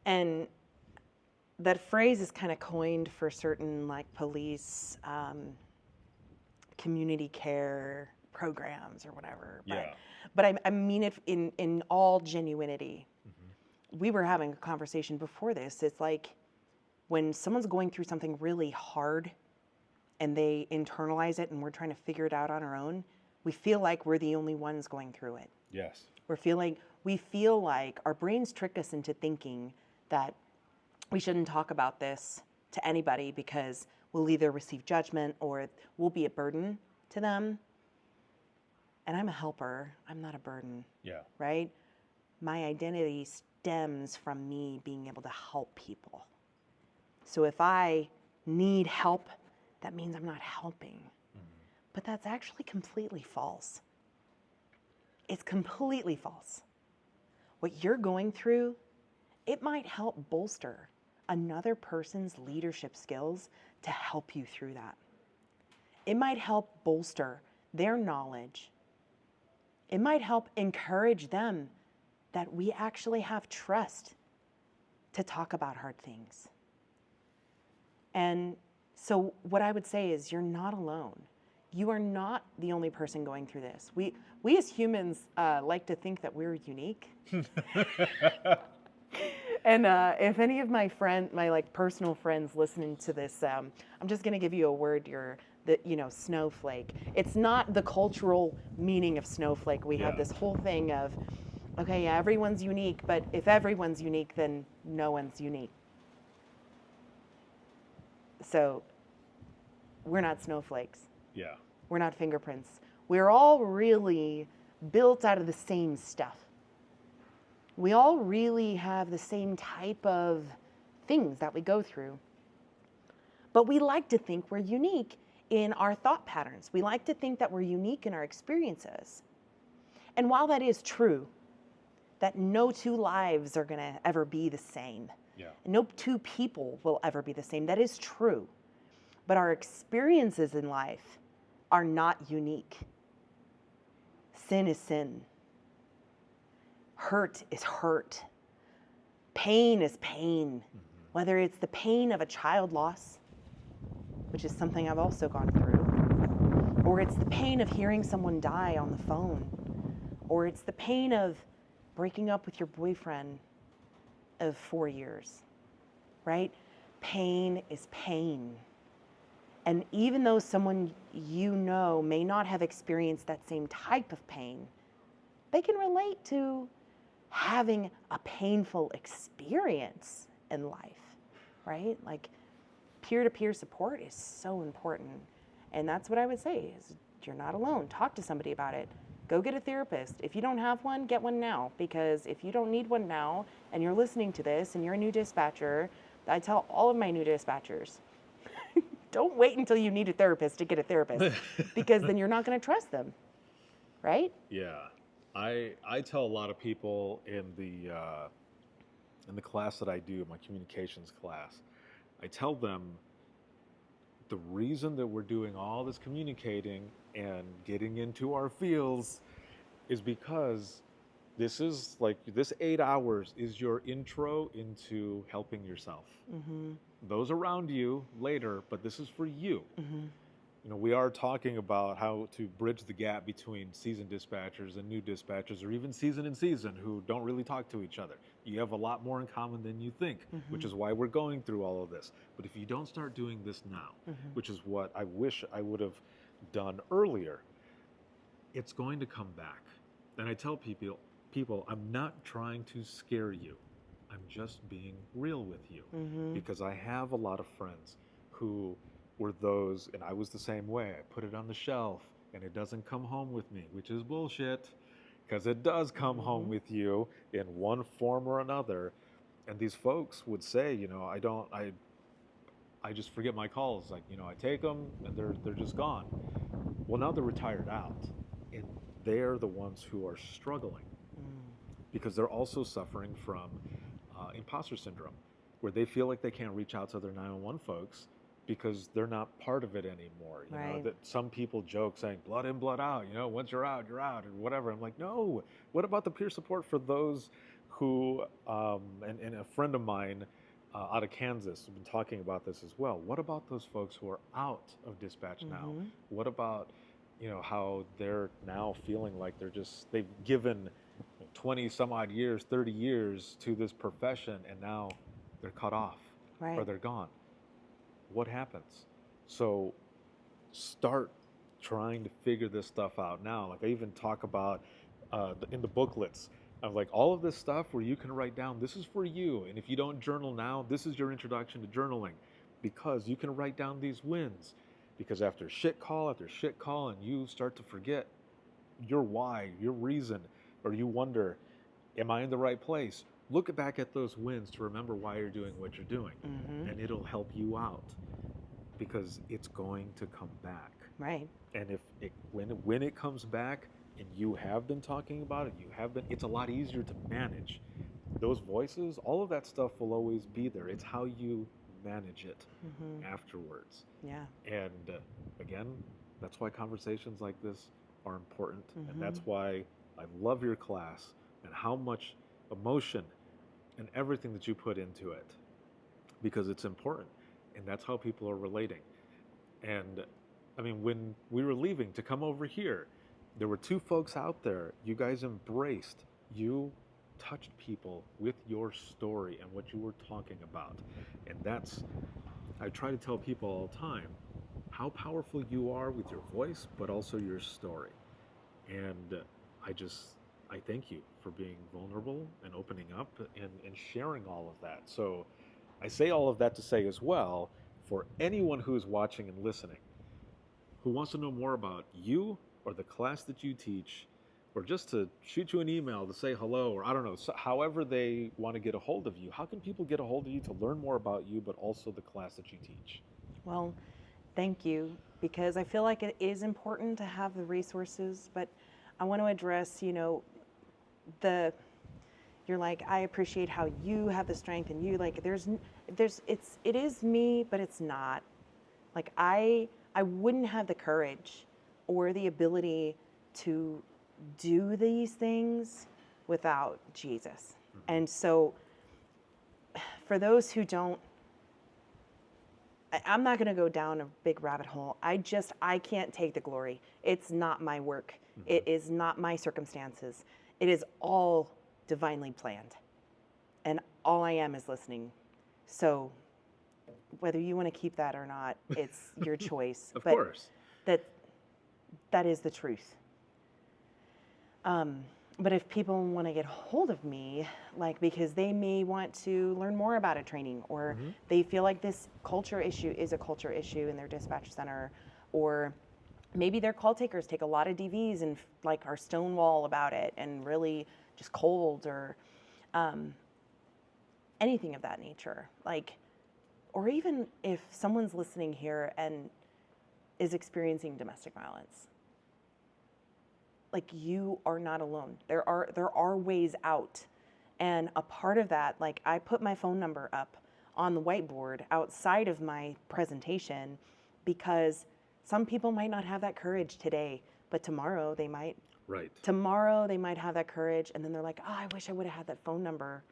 And that phrase is kind of coined for certain like police, community care programs or whatever. But I mean it in all genuinity. We were having a conversation before this. It's like when someone's going through something really hard and they internalize it and we're trying to figure it out on our own, we feel like we're the only ones going through it. Yes. We feel like our brains trick us into thinking that we shouldn't talk about this to anybody because we'll either receive judgment or we'll be a burden to them. And I'm a helper. I'm not a burden. Yeah. Right? My identity stems from me being able to help people. So if I need help, that means I'm not helping. But that's actually completely false. It's completely false. What you're going through, it might help bolster another person's leadership skills to help you through that. It might help bolster their knowledge. It might help encourage them that we actually have trust to talk about hard things. And so what I would say is you're not alone. You are not the only person going through this. We as humans like to think that we're unique. And if any of my like personal friends listening to this, I'm just going to give you a word. Snowflake. It's not the cultural meaning of snowflake. We have this whole thing of, okay, yeah, everyone's unique, but if everyone's unique, then no one's unique. So we're not snowflakes. Yeah. We're not fingerprints. We're all really built out of the same stuff. We all really have the same type of things that we go through. But we like to think we're unique in our thought patterns. We like to think that we're unique in our experiences. And while that is true, that no two lives are going to ever be the same. Yeah. No two people will ever be the same. That is true. But our experiences in life are not unique. Sin is sin. Hurt is hurt. Pain is pain. Whether it's the pain of a child loss, which is something I've also gone through, or it's the pain of hearing someone die on the phone, or it's the pain of breaking up with your boyfriend of 4 years, right? Pain is pain. And even though someone you know may not have experienced that same type of pain, they can relate to having a painful experience in life, right? Like peer-to-peer support is so important. And that's what I would say is you're not alone. Talk to somebody about it. Go get a therapist. If you don't have one, get one now. Because if you don't need one now and you're listening to this and you're a new dispatcher, I tell all of my new dispatchers, don't wait until you need a therapist to get a therapist because then you're not going to trust them, right? Yeah. I tell a lot of people in the class that I do, my communications class, I tell them the reason that we're doing all this communicating and getting into our fields is because this 8 hours is your intro into helping yourself. Those around you later, but this is for you. We are talking about how to bridge the gap between seasoned dispatchers and new dispatchers, or even seasoned and seasoned who don't really talk to each other. You have a lot more in common than you think, which is why we're going through all of this. But if you don't start doing this now, which is what I wish I would have done earlier, it's going to come back. And I tell people, I'm not trying to scare you. I'm just being real with you. Because I have a lot of friends who were those, and I was the same way. I put it on the shelf and it doesn't come home with me, which is bullshit, because it does come home with you in one form or another. And these folks would say, I just forget my calls. Like, I take them and they're just gone. Well, now they're retired out, and they're the ones who are struggling because they're also suffering from imposter syndrome, where they feel like they can't reach out to their 911 folks because they're not part of it anymore. You know, Right. that some people joke saying blood in, blood out, you know, once you're out, or whatever. I'm like, no, what about the peer support for those who, and a friend of mine out of Kansas has been talking about this as well. What about those folks who are out of dispatch now? What about, you know, how they're now feeling like they've given 20 some odd years, 30 years to this profession, and now they're cut off or Right. they're gone. What happens? So start trying to figure this stuff out now. Like I even talk about in the booklets of like all of this stuff where you can write down, this is for you. And if you don't journal now, this is your introduction to journaling, because you can write down these wins. Because after shit call and you start to forget your why, your reason, or you wonder, am I in the right place? Look back at those wins to remember why you're doing what you're doing, and it'll help you out, because it's going to come back. Right. And when it comes back and you have been talking about it, it's a lot easier to manage. Those voices, all of that stuff will always be there. It's how you manage it afterwards. Yeah. And again, that's why conversations like this are important. And that's why I love your class and how much emotion and everything that you put into it, because it's important. And that's how people are relating. And I mean, when we were leaving to come over here, there were two folks out there you guys embraced. You touched people with your story and what you were talking about. And I try to tell people all the time how powerful you are with your voice, but also your story. And I thank you for being vulnerable and opening up and sharing all of that. So I say all of that to say as well, for anyone who's watching and listening, who wants to know more about you or the class that you teach, or just to shoot you an email to say hello, or I don't know, however they want to get a hold of you, how can people get a hold of you to learn more about you, but also the class that you teach? Well, thank you, because I feel like it is important to have the resources, but I want to address, you know, you're like, I appreciate how you have the strength, and you like, it is me, but it's not. Like I wouldn't have the courage or the ability to do these things without Jesus. And so for those who don't, I'm not going to go down a big rabbit hole. I can't take the glory. It's not my work. It is not my circumstances. It is all divinely planned. And all I am is listening. So whether you want to keep that or not, it's your choice. Of course. That is the truth. But if people want to get hold of me, like because they may want to learn more about a training, or they feel like this culture issue is a culture issue in their dispatch center, or maybe their call takers take a lot of DVs and like are stonewall about it and really just cold, or anything of that nature. Like, or even if someone's listening here and is experiencing domestic violence, like you are not alone. There are ways out. And a part of that, like I put my phone number up on the whiteboard outside of my presentation, because some people might not have that courage today, but tomorrow they might. Right. Tomorrow they might have that courage, and then they're like, oh, I wish I would have had that phone number.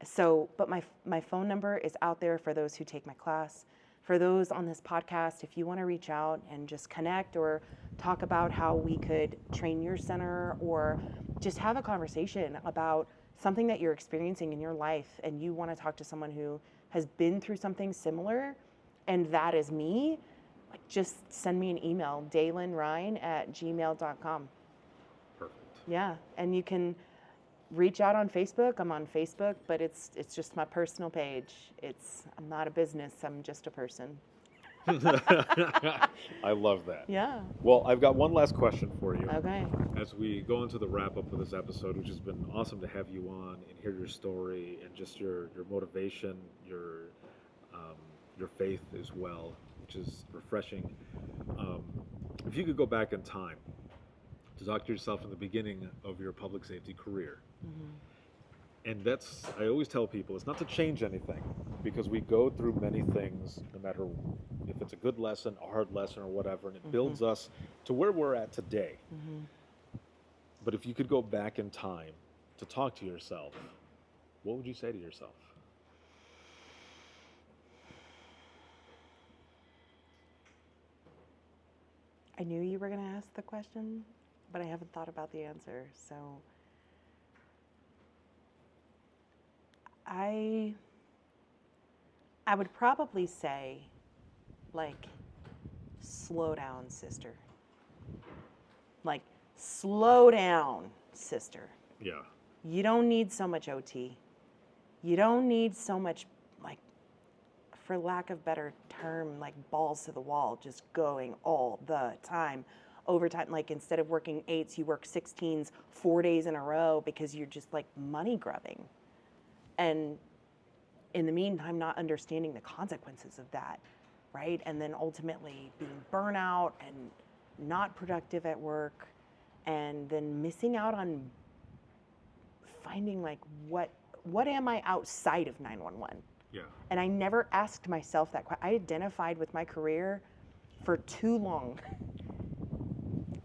So, but my phone number is out there for those who take my class. For those on this podcast, if you want to reach out and just connect or talk about how we could train your center, or just have a conversation about something that you're experiencing in your life and you want to talk to someone who has been through something similar, and that is me, like just send me an email, daylanryan@gmail.com. Perfect. Yeah, and you can reach out on Facebook. I'm on Facebook, but it's just my personal page. I'm not a business, I'm just a person. I love that. Yeah. Well, I've got one last question for you. Okay. As we go into the wrap up of this episode, which has been awesome to have you on and hear your story and just your motivation, your faith as well, which is refreshing. If you could go back in time to talk to yourself in the beginning of your public safety career, and I always tell people, it's not to change anything, because we go through many things, no matter if it's a good lesson, a hard lesson, or whatever, and it builds us to where we're at today. But if you could go back in time to talk to yourself, what would you say to yourself? I knew you were going to ask the question, but I haven't thought about the answer. So I would probably say, like, slow down, sister. Like, slow down, sister. Yeah. You don't need so much OT. You don't need so much, like, for lack of better term, like balls to the wall, just going all the time. Overtime, like instead of working 8s, you work 16s 4 days in a row because you're just like money grubbing. And in the meantime, not understanding the consequences of that, right? And then ultimately being burnout and not productive at work, and then missing out on finding like what am I outside of 911? Yeah. And I never asked myself that question. I identified with my career for too long.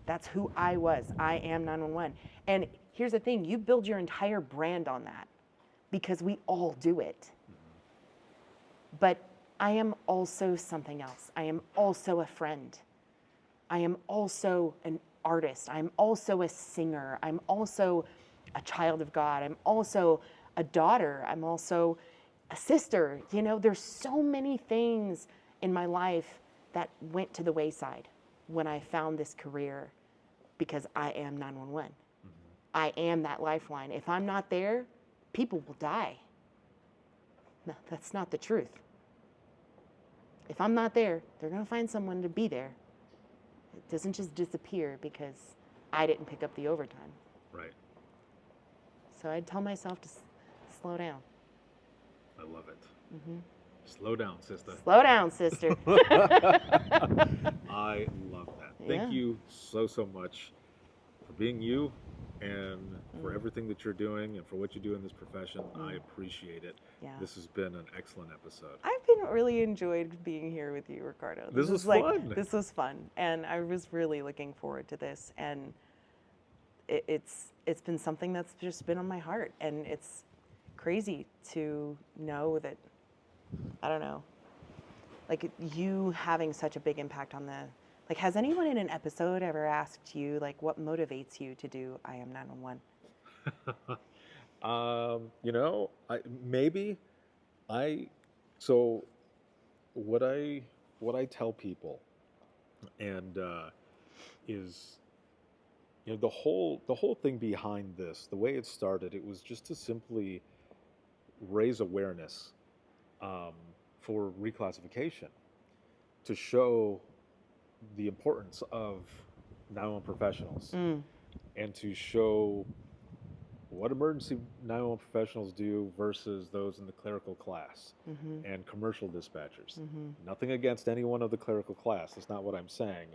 That's who I was. I am 911. And here's the thing, you build your entire brand on that because we all do it. But I am also something else. I am also a friend. I am also an artist. I'm also a singer. I'm also a child of God. I'm also a daughter. I'm also a sister. You know, there's so many things in my life that went to the wayside when I found this career because I am 911. I am that lifeline. If I'm not there, people will die. No, that's not the truth. If I'm not there, they're going to find someone to be there. It doesn't just disappear because I didn't pick up the overtime. Right. So I'd tell myself to slow down. I love it. Slow down, sister. Slow down, sister. I love that. Yeah. Thank you so much for being you and for everything that you're doing and for what you do in this profession. I appreciate it. Yeah. This has been an excellent episode. I've been really enjoyed being here with you, Ricardo. This was like, fun. This was fun, and I was really looking forward to this. And it's been something that's just been on my heart, and it's crazy to know that, I don't know, like you having such a big impact on the, like, has anyone in an episode ever asked you, like, what motivates you to do I Am 911? You know, so what I tell people and is, you know, the whole thing behind this, the way it started, it was just to simply raise awareness for reclassification, to show the importance of 911 professionals and to show what emergency 911 professionals do versus those in the clerical class and commercial dispatchers. Nothing against anyone of the clerical class. That's not what I'm saying.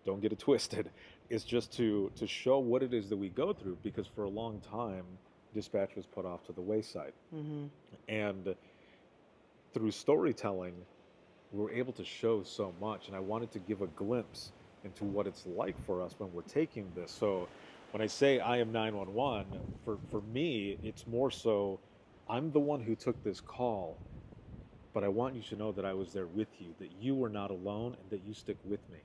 Don't get it twisted. It's just to show what it is that we go through, because for a long time, dispatch was put off to the wayside. And through storytelling, we were able to show so much. And I wanted to give a glimpse into what it's like for us when we're taking this. So when I say I am 911, for me, it's more so I'm the one who took this call, but I want you to know that I was there with you, that you were not alone, and that you stick with me.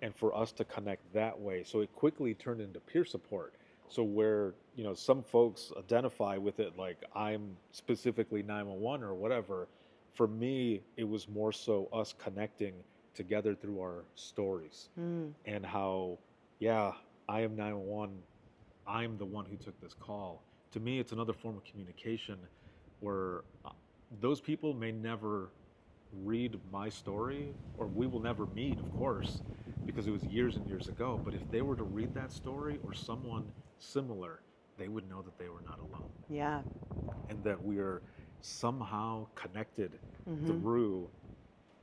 And for us to connect that way. So it quickly turned into peer support. So where, you know, some folks identify with it like I'm specifically 911 or whatever, for me, it was more so us connecting together through our stories and how, yeah, I am 911. I'm the one who took this call. To me, it's another form of communication where those people may never read my story, or we will never meet, of course, because it was years and years ago. But if they were to read that story or someone similar, they would know that they were not alone. Yeah. And that we are somehow connected through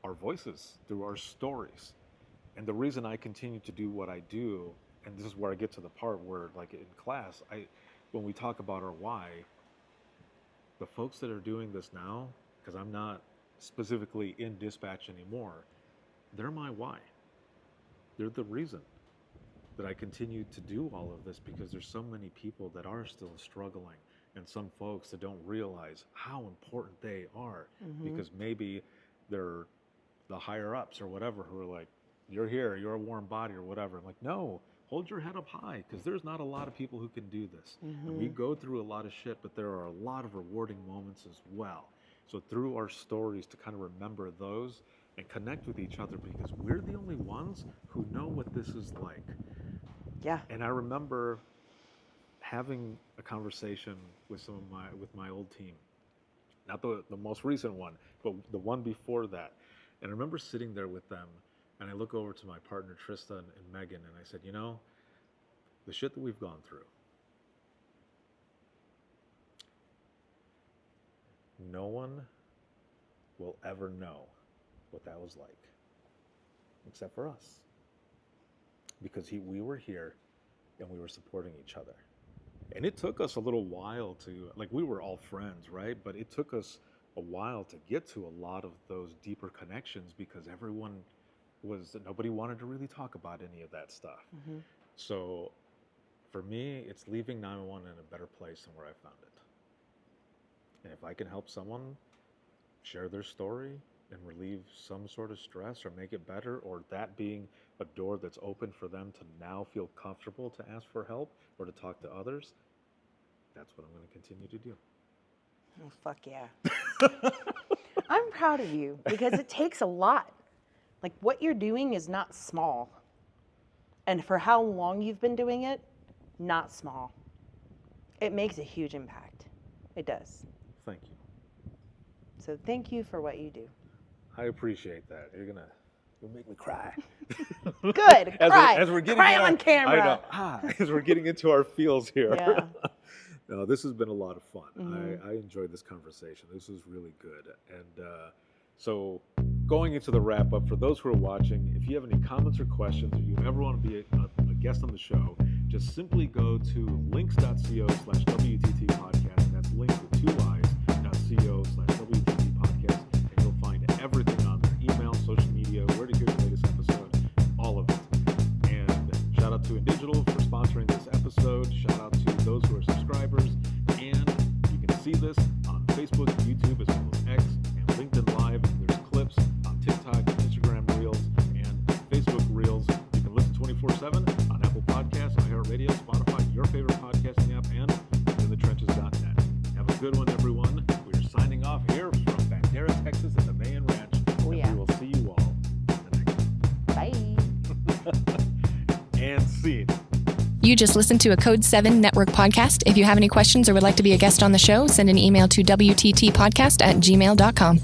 our voices, through our stories. And the reason I continue to do what I do, and this is where I get to the part where, like in class, when we talk about our why, the folks that are doing this now, because I'm not specifically in dispatch anymore, they're my why. They're the reason that I continue to do all of this, because there's so many people that are still struggling, and some folks that don't realize how important they are, because maybe they're the higher ups or whatever who are like, you're here, you're a warm body or whatever. I'm like, no, hold your head up high, because there's not a lot of people who can do this. And we go through a lot of shit, but there are a lot of rewarding moments as well. So through our stories, to kind of remember those and connect with each other, because we're the only ones who know what this is like. Yeah. And I remember having a conversation with my old team, not the most recent one, but the one before that. And I remember sitting there with them, and I look over to my partner Tristan and Megan, and I said, you know, the shit that we've gone through, no one will ever know what that was like, except for us. Because we were here and we were supporting each other. And it took us a little while to, like, we were all friends, right? But it took us a while to get to a lot of those deeper connections, because nobody wanted to really talk about any of that stuff. So for me, it's leaving 911 in a better place than where I found it. And if I can help someone share their story and relieve some sort of stress or make it better, or that being a door that's open for them to now feel comfortable to ask for help or to talk to others, that's what I'm going to continue to do. Oh, fuck yeah. I'm proud of you, because it takes a lot. Like, what you're doing is not small. And for how long you've been doing it, not small. It makes a huge impact. It does. Thank you. So thank you for what you do. I appreciate that. You'll make me cry. Good. As we're getting cry on camera. I know. As we're getting into our feels here. Yeah. No, this has been a lot of fun. I enjoyed this conversation. This was really good. And so going into the wrap up, for those who are watching, if you have any comments or questions, or you ever want to be a guest on the show, just simply go to links.co/WTT podcast. That's links with 2 I's.co/WTT podcast. And you'll find everything on there: email, social media, where to hear the latest episode, all of it. And shout out to Indigital for sponsoring this episode. Shout out to those who are subscribers. And you can see this on Facebook, YouTube, as well as X and LinkedIn Live. There's clips on TikTok, Instagram Reels, and Facebook Reels. You can listen 24/7 on Apple Podcasts, iHeartRadio, Spotify, your favorite podcasting app, and inthetrenches.net. Have a good one, everyone. We are signing off here from Bandera, Texas at the Mayan Ranch. Oh, yeah. And we will see you all in the next one. Bye. And scene. You just listened to a Code 7 Network podcast. If you have any questions or would like to be a guest on the show, send an email to WTTpodcast@gmail.com.